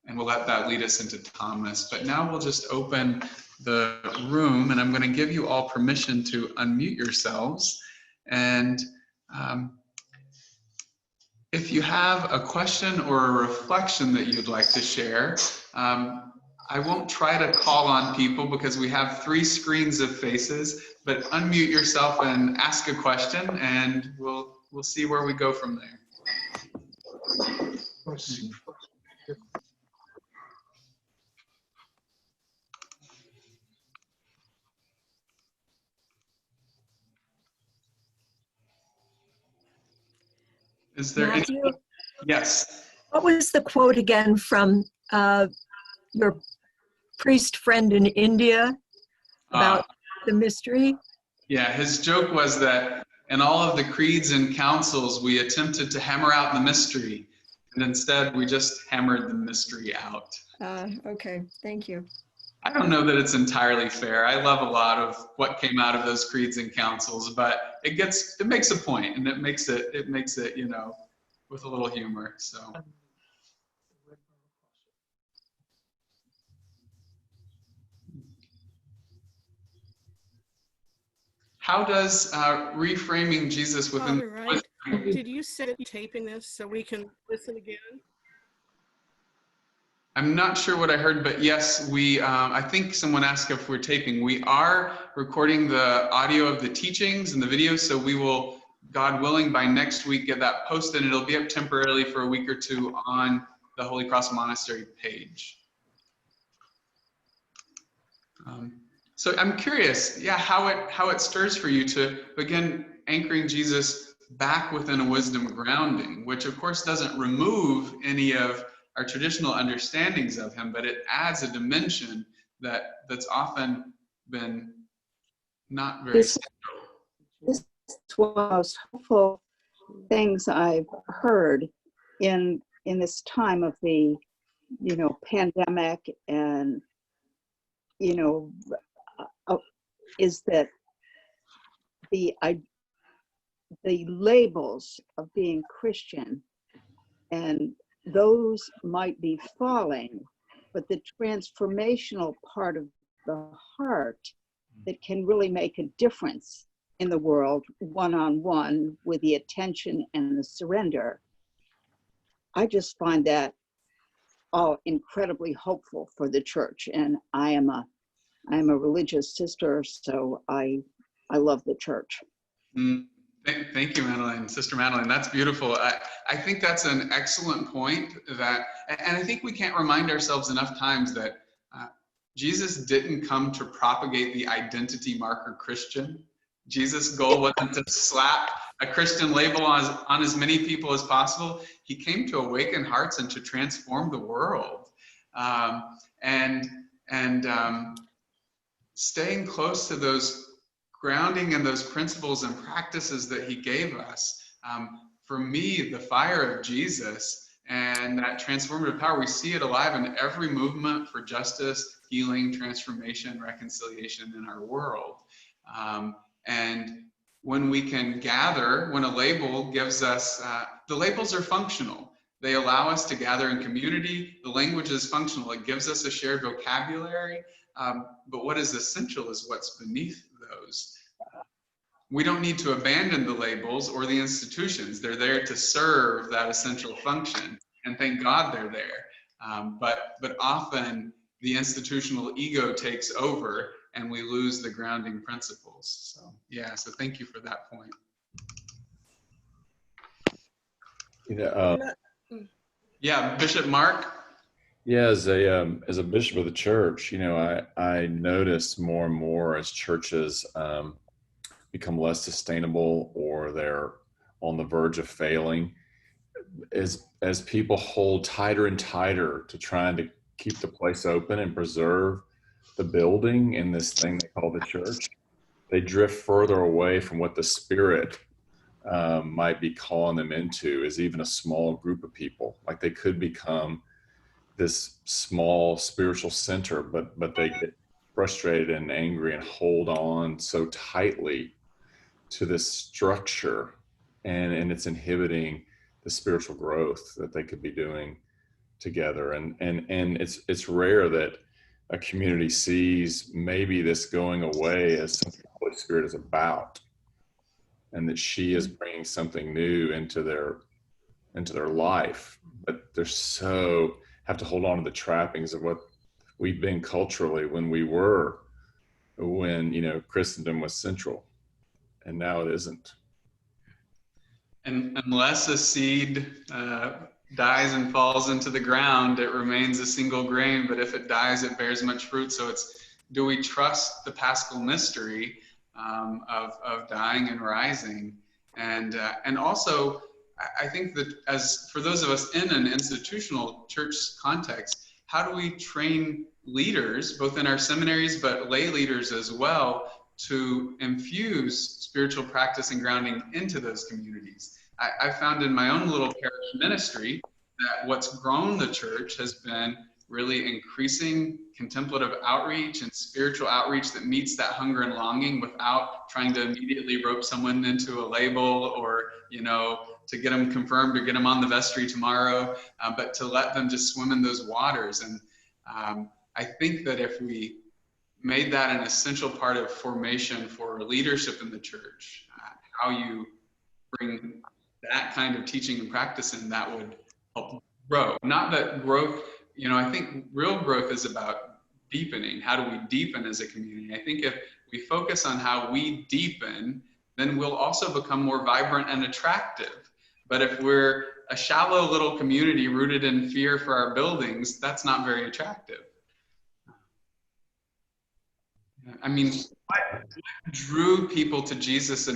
Speaker 1: And we'll let that lead us into Thomas. But now we'll just open the room, and I'm going to give you all permission to unmute yourselves. And if you have a question or a reflection that you'd like to share, I won't try to call on people because we have 3 screens of faces, but unmute yourself and ask a question, and we'll see where we go from there. Is there
Speaker 2: Matthew,
Speaker 1: any? Yes.
Speaker 2: what was the quote again from your priest friend in India about the mystery?
Speaker 1: Yeah, his joke was that in all of the creeds and councils, we attempted to hammer out the mystery, and instead we just hammered the mystery out.
Speaker 2: Okay, thank you.
Speaker 1: I don't know that it's entirely fair. I love a lot of what came out of those creeds and councils, but it makes a point, and it makes it, you know, with a little humor. So. How does reframing Jesus within?
Speaker 3: Father Wright, did you set it taping this so we can listen again?
Speaker 1: I'm not sure what I heard, but yes, we, I think someone asked if we're taping. We are recording the audio of the teachings and the videos, so we will, God willing, by next week get that posted, and it'll be up temporarily for a week or 2 on the Holy Cross Monastery page. So I'm curious, yeah, how it stirs for you to begin anchoring Jesus back within a wisdom grounding, which of course doesn't remove any of our traditional understandings of him, but it adds a dimension that's often been not very central.
Speaker 4: This is one of the most helpful things I've heard in this time of the, you know, pandemic, and, you know, is that the labels of being Christian, and those might be falling, but the transformational part of the heart that can really make a difference in the world, one-on-one, with the attention and the surrender. I just find that all incredibly hopeful for the church. And I am a religious sister, so I love the church.
Speaker 1: Thank you, Madeline, Sister Madeline. That's beautiful. I think that's an excellent point, and I think we can't remind ourselves enough times that Jesus didn't come to propagate the identity marker Christian. Jesus' goal wasn't to slap a Christian label on as many people as possible. He came to awaken hearts and to transform the world. Staying close to those grounding in those principles and practices that he gave us. For me, the fire of Jesus and that transformative power, we see it alive in every movement for justice, healing, transformation, reconciliation in our world. And when we can gather, when a label gives us, the labels are functional. They allow us to gather in community. The language is functional. It gives us a shared vocabulary. But what is essential is what's beneath those. We don't need to abandon the labels or the institutions. They're there to serve that essential function. And thank God they're there. But often the institutional ego takes over and we lose the grounding principles. So yeah, so thank you for that point. Yeah, Bishop Mark.
Speaker 5: Yeah, as a bishop of the church, I notice more and more as churches become less sustainable or they're on the verge of failing, as people hold tighter and tighter to trying to keep the place open and preserve the building in this thing they call the church, they drift further away from what the Spirit might be calling them into, as even a small group of people. Like they could become this small spiritual center, but they get frustrated and angry and hold on so tightly to this structure, and it's inhibiting the spiritual growth that they could be doing together. And it's rare that a community sees maybe this going away as something the Holy Spirit is about, and that she is bringing something new into their life, but they're so have to hold on to the trappings of what we've been culturally when Christendom was central, and now it isn't.
Speaker 1: And unless a seed dies and falls into the ground, it remains a single grain, but if it dies, it bears much fruit. So do we trust the Paschal mystery of dying and rising? And also, I think that as for those of us in an institutional church context, how do we train leaders, both in our seminaries, but lay leaders as well, to infuse spiritual practice and grounding into those communities? I found in my own little parish ministry that what's grown the church has been really increasing contemplative outreach and spiritual outreach that meets that hunger and longing without trying to immediately rope someone into a label or, to get them confirmed or get them on the vestry tomorrow, but to let them just swim in those waters. And I think that if we made that an essential part of formation for leadership in the church, how you bring that kind of teaching and practice in, that would help grow. Not that growth, I think real growth is about deepening. How do we deepen as a community? I think if we focus on how we deepen, then we'll also become more vibrant and attractive. But if we're a shallow little community rooted in fear for our buildings, that's not very attractive. I mean, what drew people to Jesus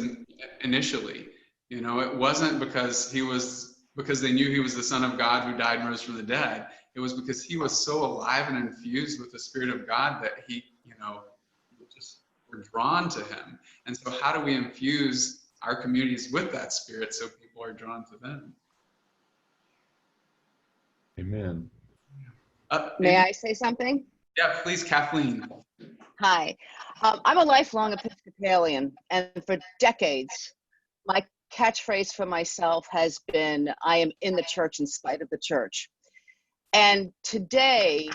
Speaker 1: initially? It wasn't because they knew he was the Son of God who died and rose from the dead. It was because he was so alive and infused with the Spirit of God that he, just were drawn to him. And so how do we infuse our communities with that Spirit so people are drawn to them?
Speaker 5: Amen.
Speaker 6: May I say something?
Speaker 1: Yeah, please, Kathleen.
Speaker 6: Hi. I'm a lifelong Episcopalian, and for decades, my catchphrase for myself has been, I am in the church in spite of the church. And today,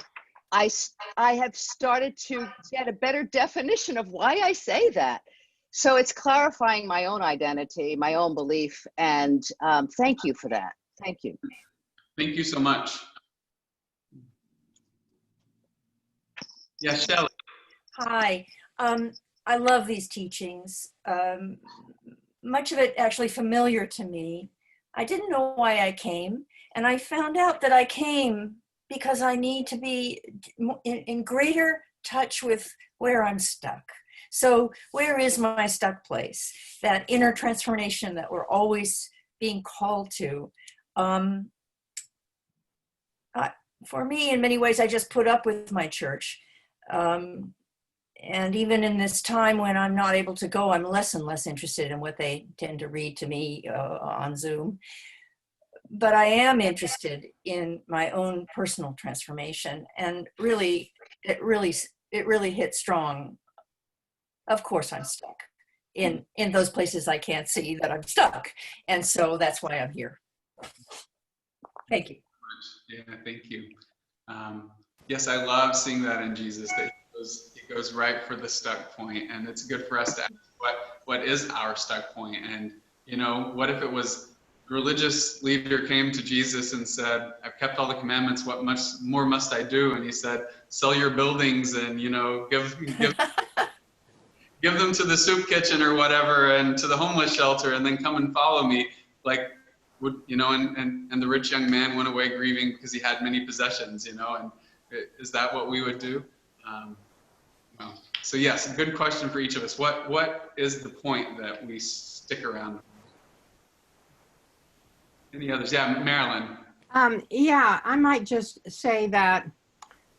Speaker 6: I have started to get a better definition of why I say that. So it's clarifying my own identity, my own belief, and thank you for that. Thank you.
Speaker 1: Thank you so much. Yeah, Shelley.
Speaker 7: Hi. I love these teachings. Much of it actually familiar to me. I didn't know why I came, and I found out that I came because I need to be in greater touch with where I'm stuck. So where is my stuck place? That inner transformation that we're always being called to. For me, in many ways, I just put up with my church. And even in this time when I'm not able to go, I'm less and less interested in what they tend to read to me on Zoom. But I am interested in my own personal transformation, and really, it really hit strong. Of course, I'm stuck in those places I can't see that I'm stuck, and so that's why I'm here. Thank you.
Speaker 1: Yeah, thank you. Yes, I love seeing that in Jesus, that he goes right for the stuck point, and it's good for us to ask what is our stuck point. And what if it was a religious leader came to Jesus and said, I've kept all the commandments, what much more must I do? And he said, sell your buildings and give them to the soup kitchen or whatever, and to the homeless shelter, and then come and follow me. Like, and the rich young man went away grieving because he had many possessions, and is that what we would do? Well, so yes, a good question for each of us. What is the point that we stick around? Any others? Yeah, Marilyn.
Speaker 8: Yeah, I might just say that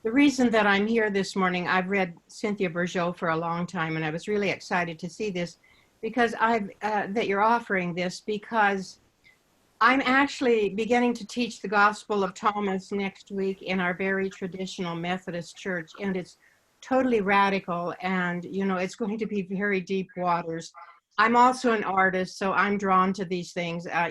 Speaker 8: the reason that I'm here this morning, I've read Cynthia Bourgeault for a long time, and I was really excited to see this because that you're offering this, because I'm actually beginning to teach the Gospel of Thomas next week in our very traditional Methodist church, and it's totally radical, and it's going to be very deep waters. I'm also an artist, so I'm drawn to these things. I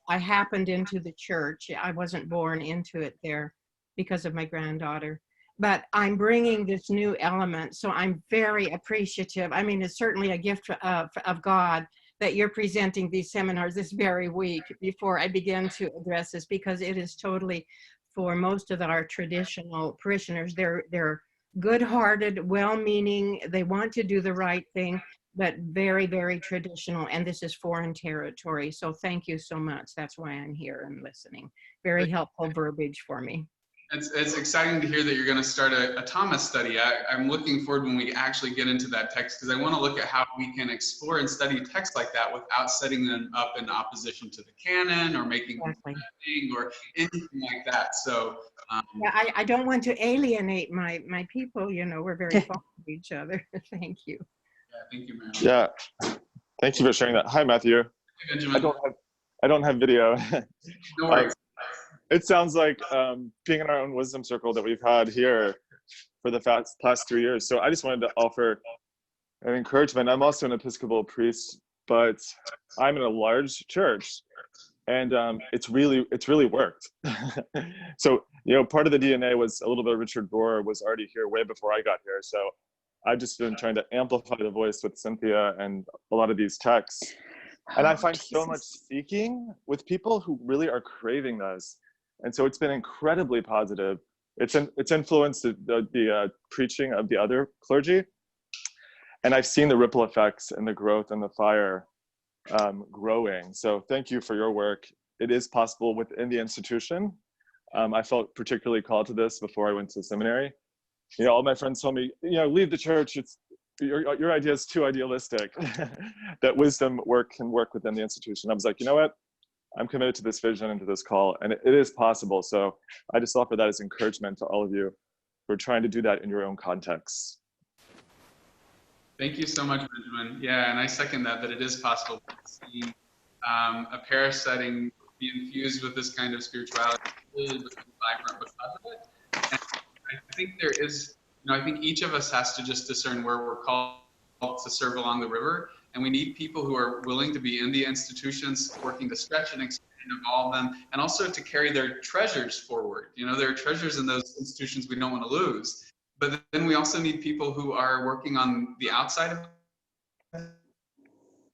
Speaker 8: happened into the church. I wasn't born into it there because of my granddaughter, but I'm bringing this new element, so I'm very appreciative. I mean, it's certainly a gift of God that you're presenting these seminars this very week before I begin to address this, because it is totally, for most of our traditional parishioners, they're good-hearted, well-meaning, they want to do the right thing, but very, very traditional, and this is foreign territory. So thank you so much. That's why I'm here and listening. Very helpful verbiage for me.
Speaker 1: It's exciting to hear that you're going to start a Thomas study. I'm looking forward when we actually get into that text, because I want to look at how we can explore and study texts like that without setting them up in opposition to the canon or making them thing or anything like that. So
Speaker 8: yeah, I don't want to alienate my people. We're very fond of each other. Thank you.
Speaker 1: Yeah, thank you, Marilyn.
Speaker 9: Yeah, thank you for sharing that. Hi, Matthew.
Speaker 1: Hey, Benjamin.
Speaker 9: I don't have video.
Speaker 1: No worries.
Speaker 9: It sounds like being in our own wisdom circle that we've had here for the past 3 years. So I just wanted to offer an encouragement. I'm also an Episcopal priest, but I'm in a large church, and it's really worked. So part of the DNA was a little bit of Richard Rohr was already here way before I got here. So I've just been trying to amplify the voice with Cynthia and a lot of these texts. And I find so much seeking with people who really are craving this. And so it's been incredibly positive. It's influenced the preaching of the other clergy. And I've seen the ripple effects and the growth and the fire growing. So thank you for your work. It is possible within the institution. I felt particularly called to this before I went to seminary. All my friends told me, leave the church. Your idea is too idealistic. That wisdom can work within the institution. I was like, you know what? I'm committed to this vision and to this call, and it is possible. So I just offer that as encouragement to all of you who are trying to do that in your own context.
Speaker 1: Thank you so much, Benjamin. Yeah, and I second that it is possible to see a parish setting be infused with this kind of spirituality, really vibrant because of it. And I think there is, I think each of us has to just discern where we're called to serve along the river. And we need people who are willing to be in the institutions, working to stretch and expand and evolve them, and also to carry their treasures forward. There are treasures in those institutions we don't want to lose. But then we also need people who are working on the outside of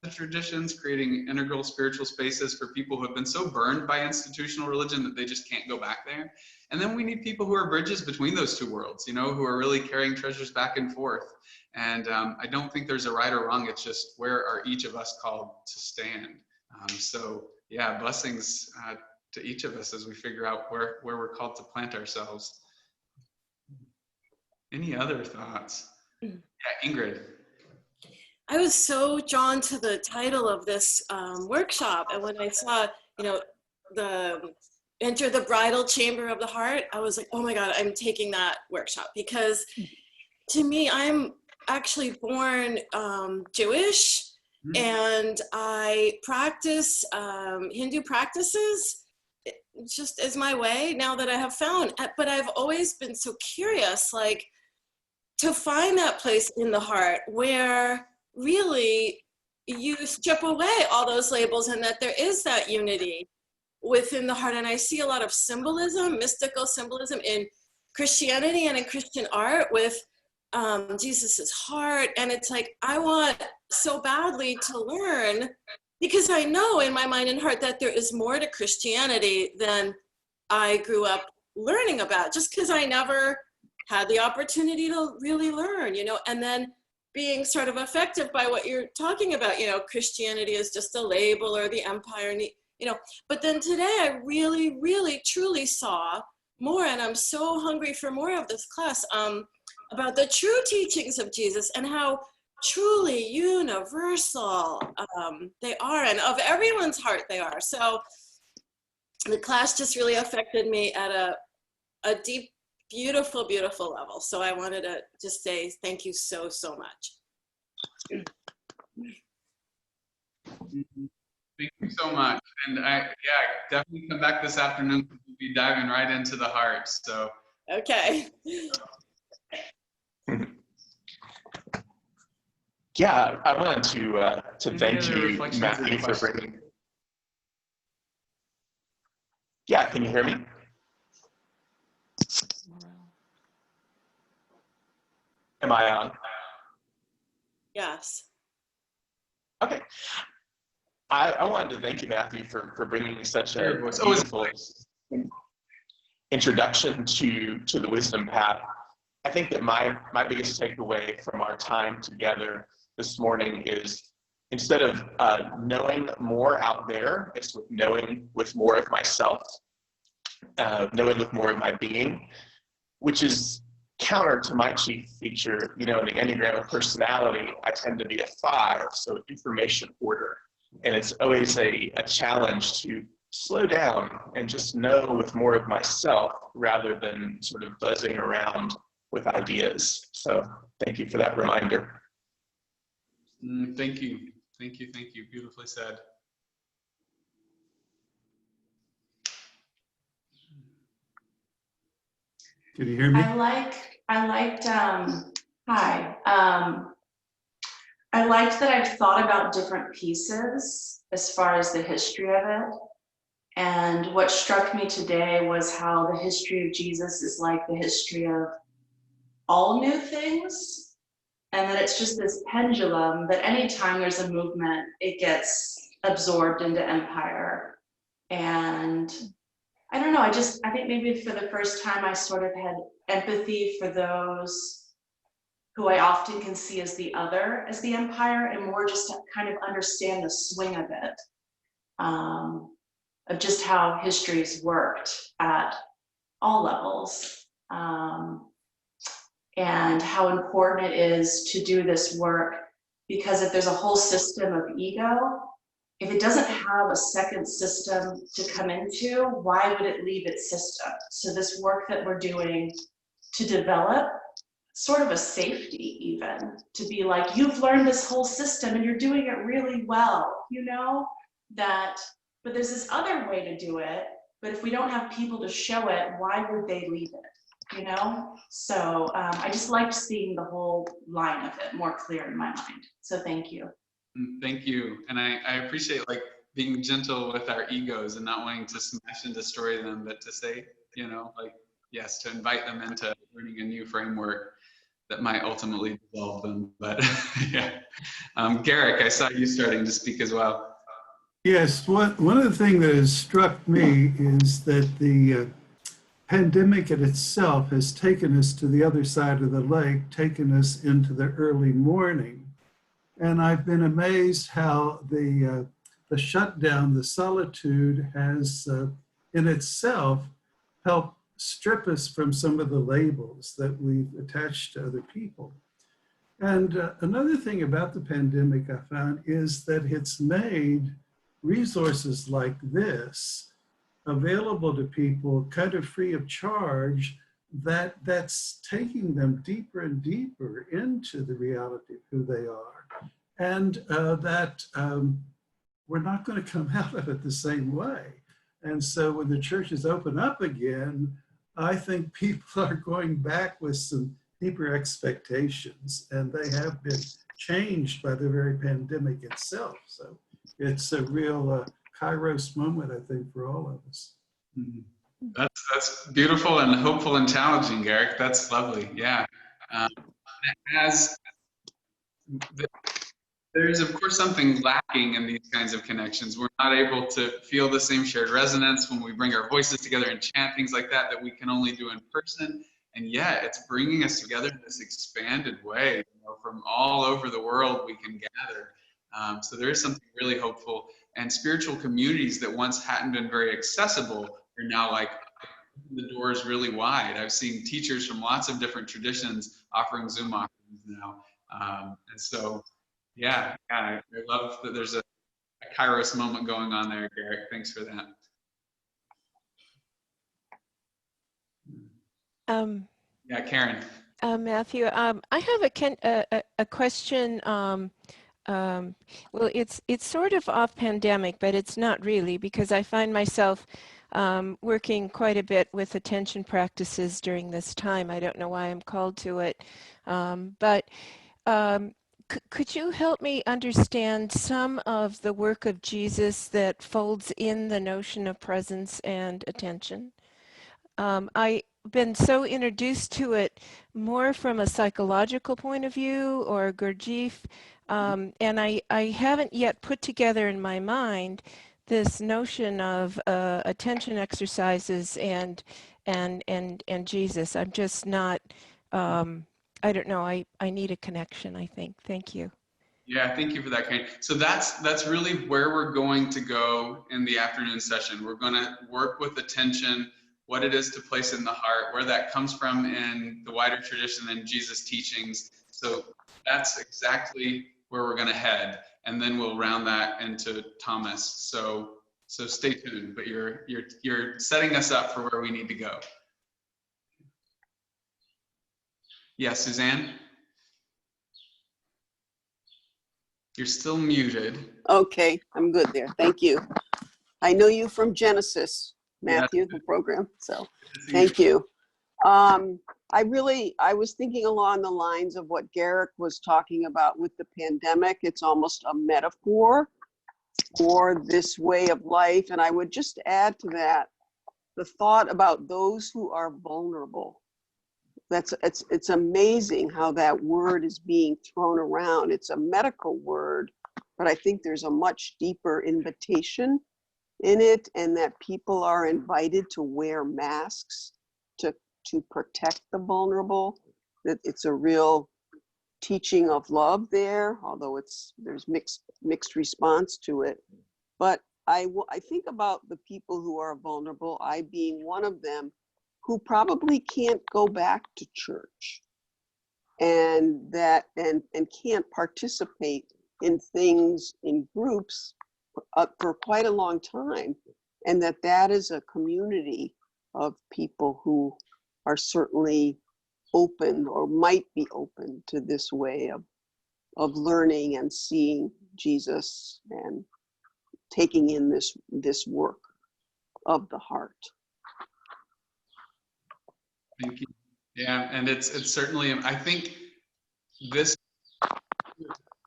Speaker 1: the traditions, creating integral spiritual spaces for people who have been so burned by institutional religion that they just can't go back there. And then we need people who are bridges between those two worlds, you know, who are really carrying treasures back and forth. And I don't think there's a right or wrong. It's just, where are each of us called to stand? So yeah, blessings to each of us as we figure out where we're called to plant ourselves. Any other thoughts? Yeah, Ingrid.
Speaker 3: I was so drawn to the title of this workshop, and when I saw, you know, the Enter the Bridal Chamber of the Heart, I was like, oh my God, I'm taking that workshop, because to me, I'm actually born Jewish, and I practice Hindu practices just as my way now that I have found. But I've always been so curious, like, to find that place in the heart where really you strip away all those labels and that there is that unity within the heart. And I see a lot of symbolism, mystical symbolism in Christianity and in Christian art with Jesus's heart. And it's like, I want so badly to learn, because I know in my mind and heart that there is more to Christianity than I grew up learning about, just because I never had the opportunity to really learn, you know. And then being sort of affected by what you're talking about, you know, Christianity is just a label, or the empire, and you know. But then today I really, really, truly saw more, and I'm so hungry for more of this class, about the true teachings of Jesus and how truly universal they are, and of everyone's heart they are. So the class just really affected me at a deep, beautiful, beautiful level. So I wanted to just say thank you so, so much.
Speaker 1: Thank you so much. And definitely come back this afternoon. We'll be diving right into the heart. So
Speaker 3: okay.
Speaker 10: Yeah, I wanted to thank you, Matthew, for bringing. Yeah, can you hear me? Am I on?
Speaker 3: Yes.
Speaker 10: Okay. I wanted to thank you, Matthew, for bringing such a beautiful introduction to the wisdom path. I think that my biggest takeaway from our time together this morning is, instead of knowing more out there, it's knowing with more of myself, knowing with more of my being, which is counter to my chief feature. You know, in the Enneagram of personality, I tend to be a 5, so information hoarder. And it's always a challenge to slow down and just know with more of myself rather than sort of buzzing around with ideas. So thank you for that reminder.
Speaker 1: Thank you. Thank you. Thank you. Beautifully said.
Speaker 11: Can you hear me?
Speaker 12: I liked that I've thought about different pieces as far as the history of it. And what struck me today was how the history of Jesus is like the history of all new things. And that it's just this pendulum that anytime there's a movement, it gets absorbed into empire. And I don't know, I think maybe for the first time I sort of had empathy for those who I often can see as the other, as the empire, and more just to kind of understand the swing of it, of just how history's worked at all levels, and how important it is to do this work, because if there's a whole system of ego, if it doesn't have a second system to come into, why would it leave its system? So this work that we're doing to develop sort of a safety, even to be like, you've learned this whole system and you're doing it really well, you know, that, but there's this other way to do it. But if we don't have people to show it, why would they leave it, you know? So I just liked seeing the whole line of it more clear in my mind. So thank you.
Speaker 1: Thank you. And I appreciate like being gentle with our egos and not wanting to smash and destroy them, but to say, you know, like, yes, to invite them into learning a new framework might ultimately dissolve them. But yeah, Garrick, I saw you starting to speak as well.
Speaker 11: Yes, one of the things that has struck me is that the pandemic in itself has taken us to the other side of the lake, taken us into the early morning. And I've been amazed how the shutdown, the solitude has in itself helped strip us from some of the labels that we've attached to other people. And another thing about the pandemic I found is that it's made resources like this available to people kind of free of charge, that's taking them deeper and deeper into the reality of who they are. And that we're not going to come out of it the same way. And so when the churches open up again, I think people are going back with some deeper expectations, and they have been changed by the very pandemic itself. So it's a real Kairos moment, I think, for all of us.
Speaker 1: That's beautiful and hopeful and challenging, Garrick. That's lovely. Yeah. There's of course something lacking in these kinds of connections. We're not able to feel the same shared resonance when we bring our voices together and chant things like that we can only do in person. And yet it's bringing us together in this expanded way. You know, from all over the world we can gather. So there is something really hopeful, and spiritual communities that once hadn't been very accessible are now like the doors really wide. I've seen teachers from lots of different traditions offering Zoom offerings now. And so, yeah, I love that there's a Kairos moment going on there, Garrick. Thanks for that. Yeah, Karen.
Speaker 13: Matthew, I have a question. Well, it's sort of off pandemic, but it's not really, because I find myself working quite a bit with attention practices during this time. I don't know why I'm called to it, but could you help me understand some of the work of Jesus that folds in the notion of presence and attention? I've been so introduced to it more from a psychological point of view or Gurdjieff, and I haven't yet put together in my mind this notion of attention exercises and Jesus. I'm just not, I don't know, I need a connection, I think. Thank you.
Speaker 1: Yeah, thank you for that, Karen. So that's really where we're going to go in the afternoon session. We're going to work with attention, what it is to place in the heart, where that comes from in the wider tradition and Jesus' teachings. So that's exactly where we're going to head, and then we'll round that into Thomas. So stay tuned. But you're setting us up for where we need to go. Yeah, Suzanne, you're still muted.
Speaker 14: Okay, I'm good there. Thank you. I know you from Genesis, Matthew, the program. So thank you. I was thinking along the lines of what Garrick was talking about with the pandemic. It's almost a metaphor for this way of life. And I would just add to that the thought about those who are vulnerable. It's amazing how that word is being thrown around. It's a medical word, but I think there's a much deeper invitation in it, and that people are invited to wear masks to protect the vulnerable. That it's a real teaching of love there, although there's mixed response to it. But I think about the people who are vulnerable, I being one of them, who probably can't go back to church and can't participate in things in groups for quite a long time, and that is a community of people who are certainly open or might be open to this way of learning and seeing Jesus and taking in this work of the heart.
Speaker 1: Thank you. Yeah, and it's certainly, I think this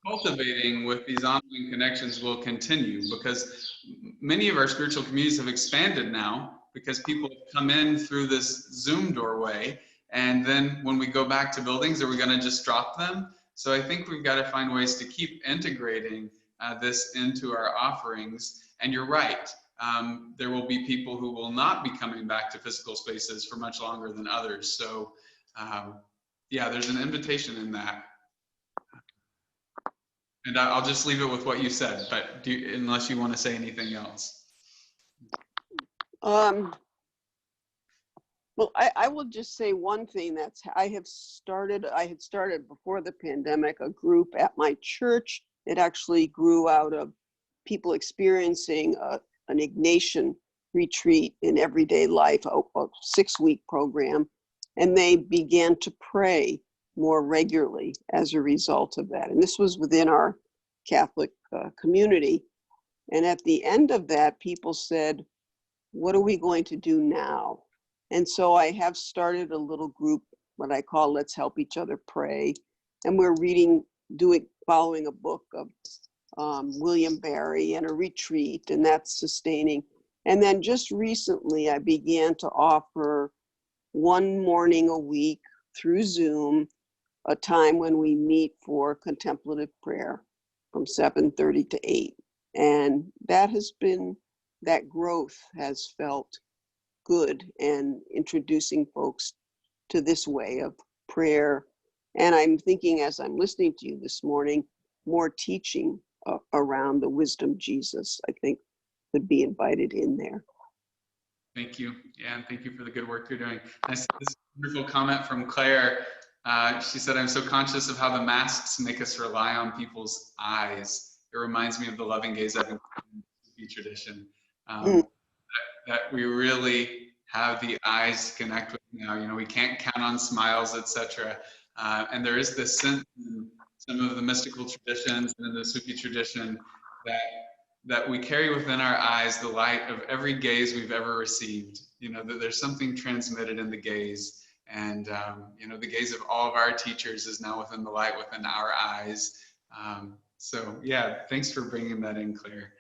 Speaker 1: cultivating with these ongoing connections will continue, because many of our spiritual communities have expanded now because people have come in through this Zoom doorway, And then when we go back to buildings, are we going to just drop them? So I think we've got to find ways to keep integrating this into our offerings. And you're right. There will be people who will not be coming back to physical spaces for much longer than others. So yeah, there's an invitation in that. And I'll just leave it with what you said, but unless you want to say anything else.
Speaker 14: Well, I will just say one thing. I had started before the pandemic a group at my church. It actually grew out of people experiencing an Ignatian retreat in everyday life, a 6-week program, and they began to pray more regularly as a result of that. And this was within our Catholic community. And at the end of that, people said, what are we going to do now? And so I have started a little group, what I call Let's Help Each Other Pray. And we're following a book of William Barry and a retreat, and that's sustaining. And then just recently, I began to offer one morning a week through Zoom, a time when we meet for contemplative prayer from 7:30 to 8. And that growth has felt good, and introducing folks to this way of prayer. And I'm thinking, as I'm listening to you this morning, more teaching around the wisdom Jesus, I think, could be invited in there.
Speaker 1: Thank you. Yeah, and thank you for the good work you're doing. This wonderful comment from Claire. She said, I'm so conscious of how the masks make us rely on people's eyes. It reminds me of the loving gaze I've been in the tradition. That we really have the eyes to connect with now. You know, we can't count on smiles, etc. And there is this sense in some of the mystical traditions and in the Sufi tradition that we carry within our eyes the light of every gaze we've ever received. You know, that there's something transmitted in the gaze. And, you know, the gaze of all of our teachers is now within the light within our eyes. So, yeah, thanks for bringing that in, Claire.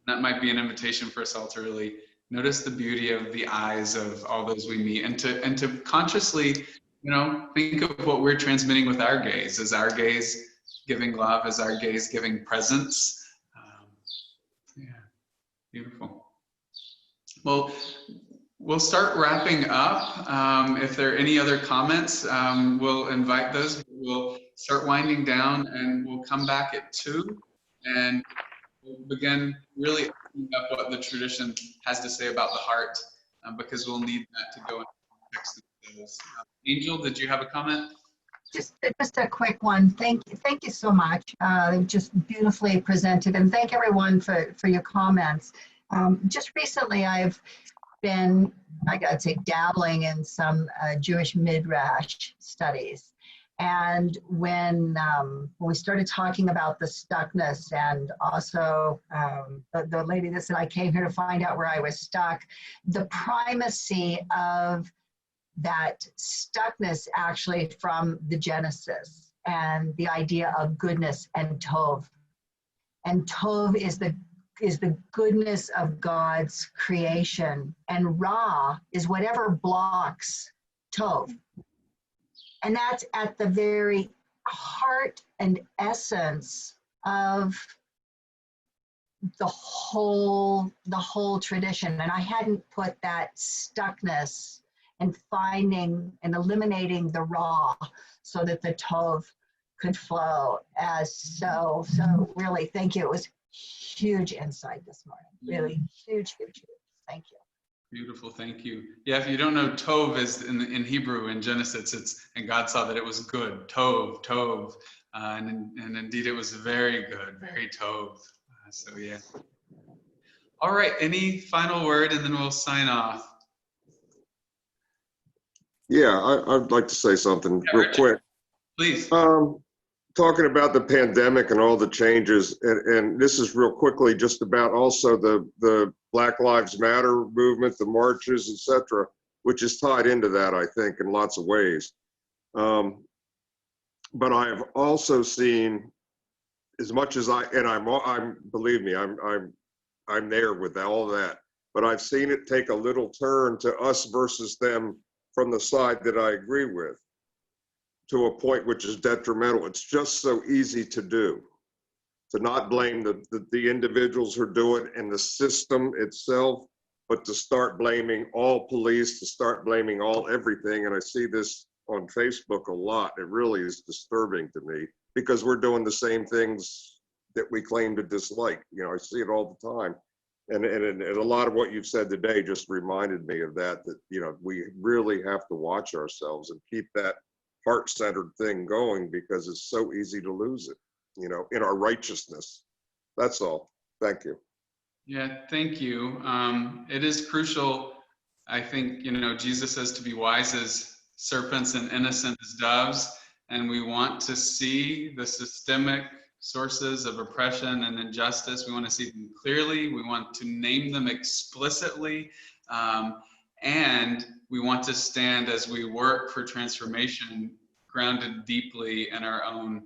Speaker 1: That might be an invitation for us all to really notice the beauty of the eyes of all those we meet, and to consciously, you know, think of what we're transmitting with our gaze. Is our gaze giving love? Is our gaze giving presence? Yeah, beautiful. Well, we'll start wrapping up. If there are any other comments, we'll invite those. We'll start winding down, and we'll come back at 2, and we'll begin really opening up what the tradition has to say about the heart, because we'll need that to go into the text themselves. Angel, did you have a comment?
Speaker 15: Just a quick one. Thank you so much. Just beautifully presented, and thank everyone for your comments. Just recently, I've been, I'd say, dabbling in some Jewish midrash studies. And when we started talking about the stuckness, and also the lady that said, I came here to find out where I was stuck, the primacy of that stuckness actually from the Genesis, and the idea of goodness and Tov. And Tov is the goodness of God's creation, and Ra is whatever blocks Tov. And that's at the very heart and essence of the whole tradition. And I hadn't put that stuckness and finding and eliminating the Ra so that the Tov could flow as so really, thank you. It was huge insight this morning. Really huge. Thank you.
Speaker 1: Beautiful, thank you. Yeah, if you don't know, Tov is in Hebrew, in Genesis, and God saw that it was good. Tov. And indeed it was very good, very Tov. So yeah. All right, any final word, and then we'll sign off.
Speaker 16: Yeah, I'd like to say something real quick.
Speaker 1: Please.
Speaker 16: Talking about the pandemic and all the changes, and this is real quickly just about also the Black Lives Matter movement, the marches, etc., which is tied into that, I think, in lots of ways. But I have also seen, as much as I'm believe me, I'm there with all that. But I've seen it take a little turn to us versus them from the side that I agree with to a point which is detrimental. It's just so easy to do, to not blame the individuals who do it and the system itself, but to start blaming all police, to start blaming all everything. And I see this on Facebook a lot. It really is disturbing to me because we're doing the same things that we claim to dislike. You know, I see it all the time. And a lot of what you've said today just reminded me of that, you know, we really have to watch ourselves and keep that heart-centered thing going because it's so easy to lose it, you know, in our righteousness. That's all. Thank you.
Speaker 1: Yeah, thank you. It is crucial. I think, you know, Jesus says to be wise as serpents and innocent as doves, and we want to see the systemic sources of oppression and injustice. We want to see them clearly. We want to name them explicitly. And we want to stand as we work for transformation, grounded deeply in our own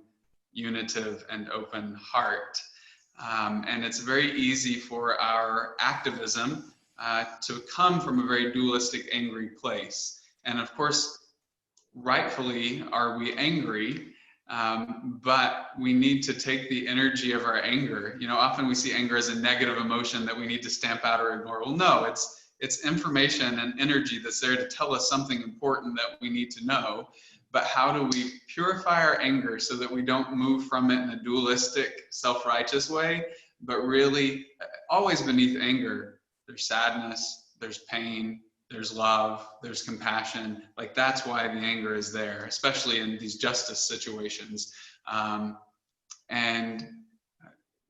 Speaker 1: unitive and open heart. And it's very easy for our activism to come from a very dualistic, angry place. And of course, rightfully are we angry, but we need to take the energy of our anger. You know, often we see anger as a negative emotion that we need to stamp out or ignore. Well, no, it's information and energy that's there to tell us something important that we need to know. But how do we purify our anger so that we don't move from it in a dualistic, self-righteous way, but really always beneath anger, there's sadness, there's pain, there's love, there's compassion. Like that's why the anger is there, especially in these justice situations. And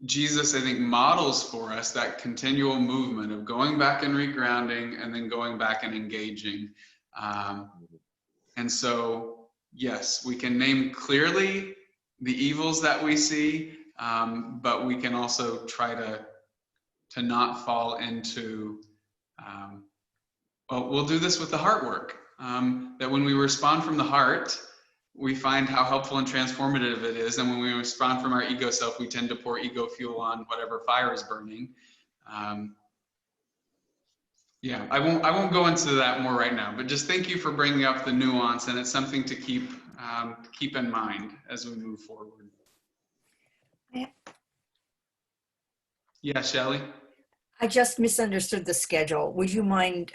Speaker 1: Jesus, I think, models for us that continual movement of going back and regrounding and then going back and engaging. And so, yes, we can name clearly the evils that we see, but we can also try to not fall into, well, we'll do this with the heart work, that when we respond from the heart, we find how helpful and transformative it is. And when we respond from our ego self, we tend to pour ego fuel on whatever fire is burning. Yeah, I won't go into that more right now, but just thank you for bringing up the nuance, and it's something to keep in mind as we move forward. Yeah, Shelley?
Speaker 7: I just misunderstood the schedule. Would you mind,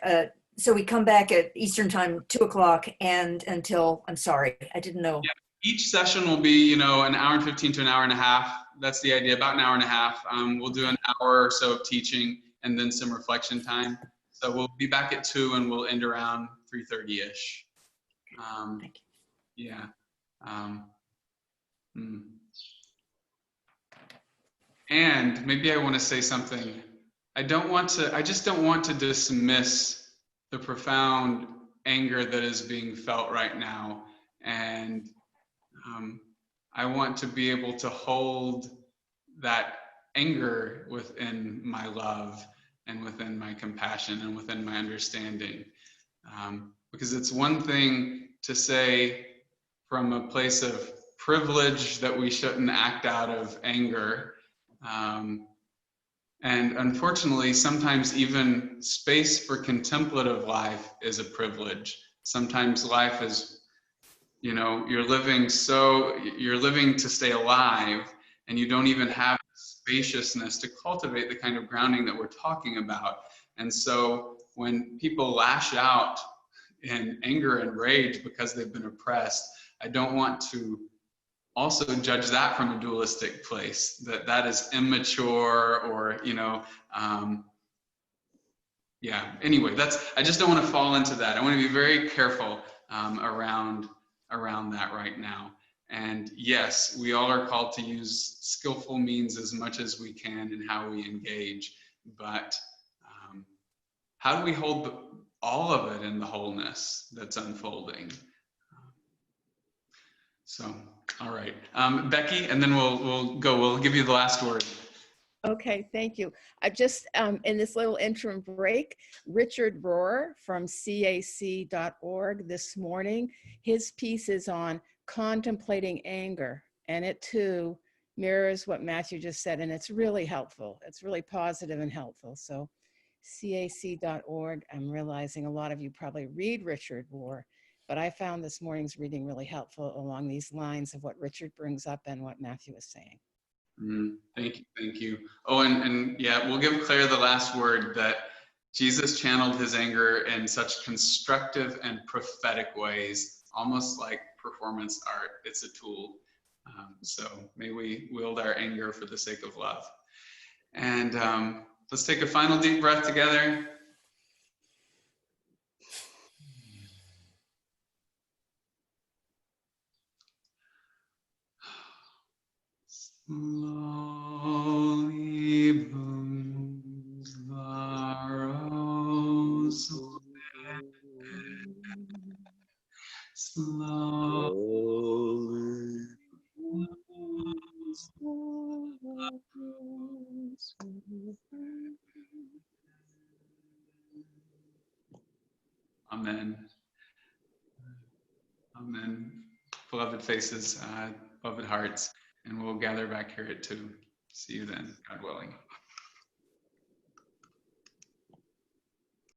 Speaker 7: so we come back at Eastern time, 2 o'clock and until, I'm sorry, I didn't know.
Speaker 1: Yeah, each session will be, you know, an hour and 15 to an hour and a half. That's the idea, about an hour and a half. We'll do an hour or so of teaching and then some reflection time. So we'll be back at 2 and we'll end around 3:30-ish.
Speaker 7: Thank you.
Speaker 1: Yeah. And maybe I want to say something. I just don't want to dismiss the profound anger that is being felt right now. And I want to be able to hold that anger within my love and within my compassion and within my understanding. Because it's one thing to say from a place of privilege that we shouldn't act out of anger. And unfortunately, sometimes even space for contemplative life is a privilege. Sometimes life is, you know, you're living to stay alive, and you don't even have spaciousness to cultivate the kind of grounding that we're talking about. And so when people lash out in anger and rage because they've been oppressed, I don't want to also judge that from a dualistic place, that is immature or, you know, yeah, anyway, I just don't want to fall into that. I want to be very careful around that right now. And yes, we all are called to use skillful means as much as we can in how we engage, but how do we hold all of it in the wholeness that's unfolding? So, all right, Becky, and then we'll give you the last word.
Speaker 17: Okay, thank you. I just, in this little interim break, Richard Rohr from cac.org this morning, his piece is on contemplating anger, and it too mirrors what Matthew just said, and it's really helpful. It's really positive and helpful. So cac.org. I'm realizing a lot of you probably read Richard Rohr, but I found this morning's reading really helpful along these lines of what Richard brings up and what Matthew is saying.
Speaker 1: Thank you, thank you. Oh, and yeah, we'll give Claire the last word, that Jesus channeled his anger in such constructive and prophetic ways, almost like performance art. It's a tool. So may we wield our anger for the sake of love. And let's take a final deep breath together. Slowly blooms the rose of slowly blooms the rose. Amen. Amen. Beloved faces, beloved hearts, and we'll gather back here at 2. See you then, God willing.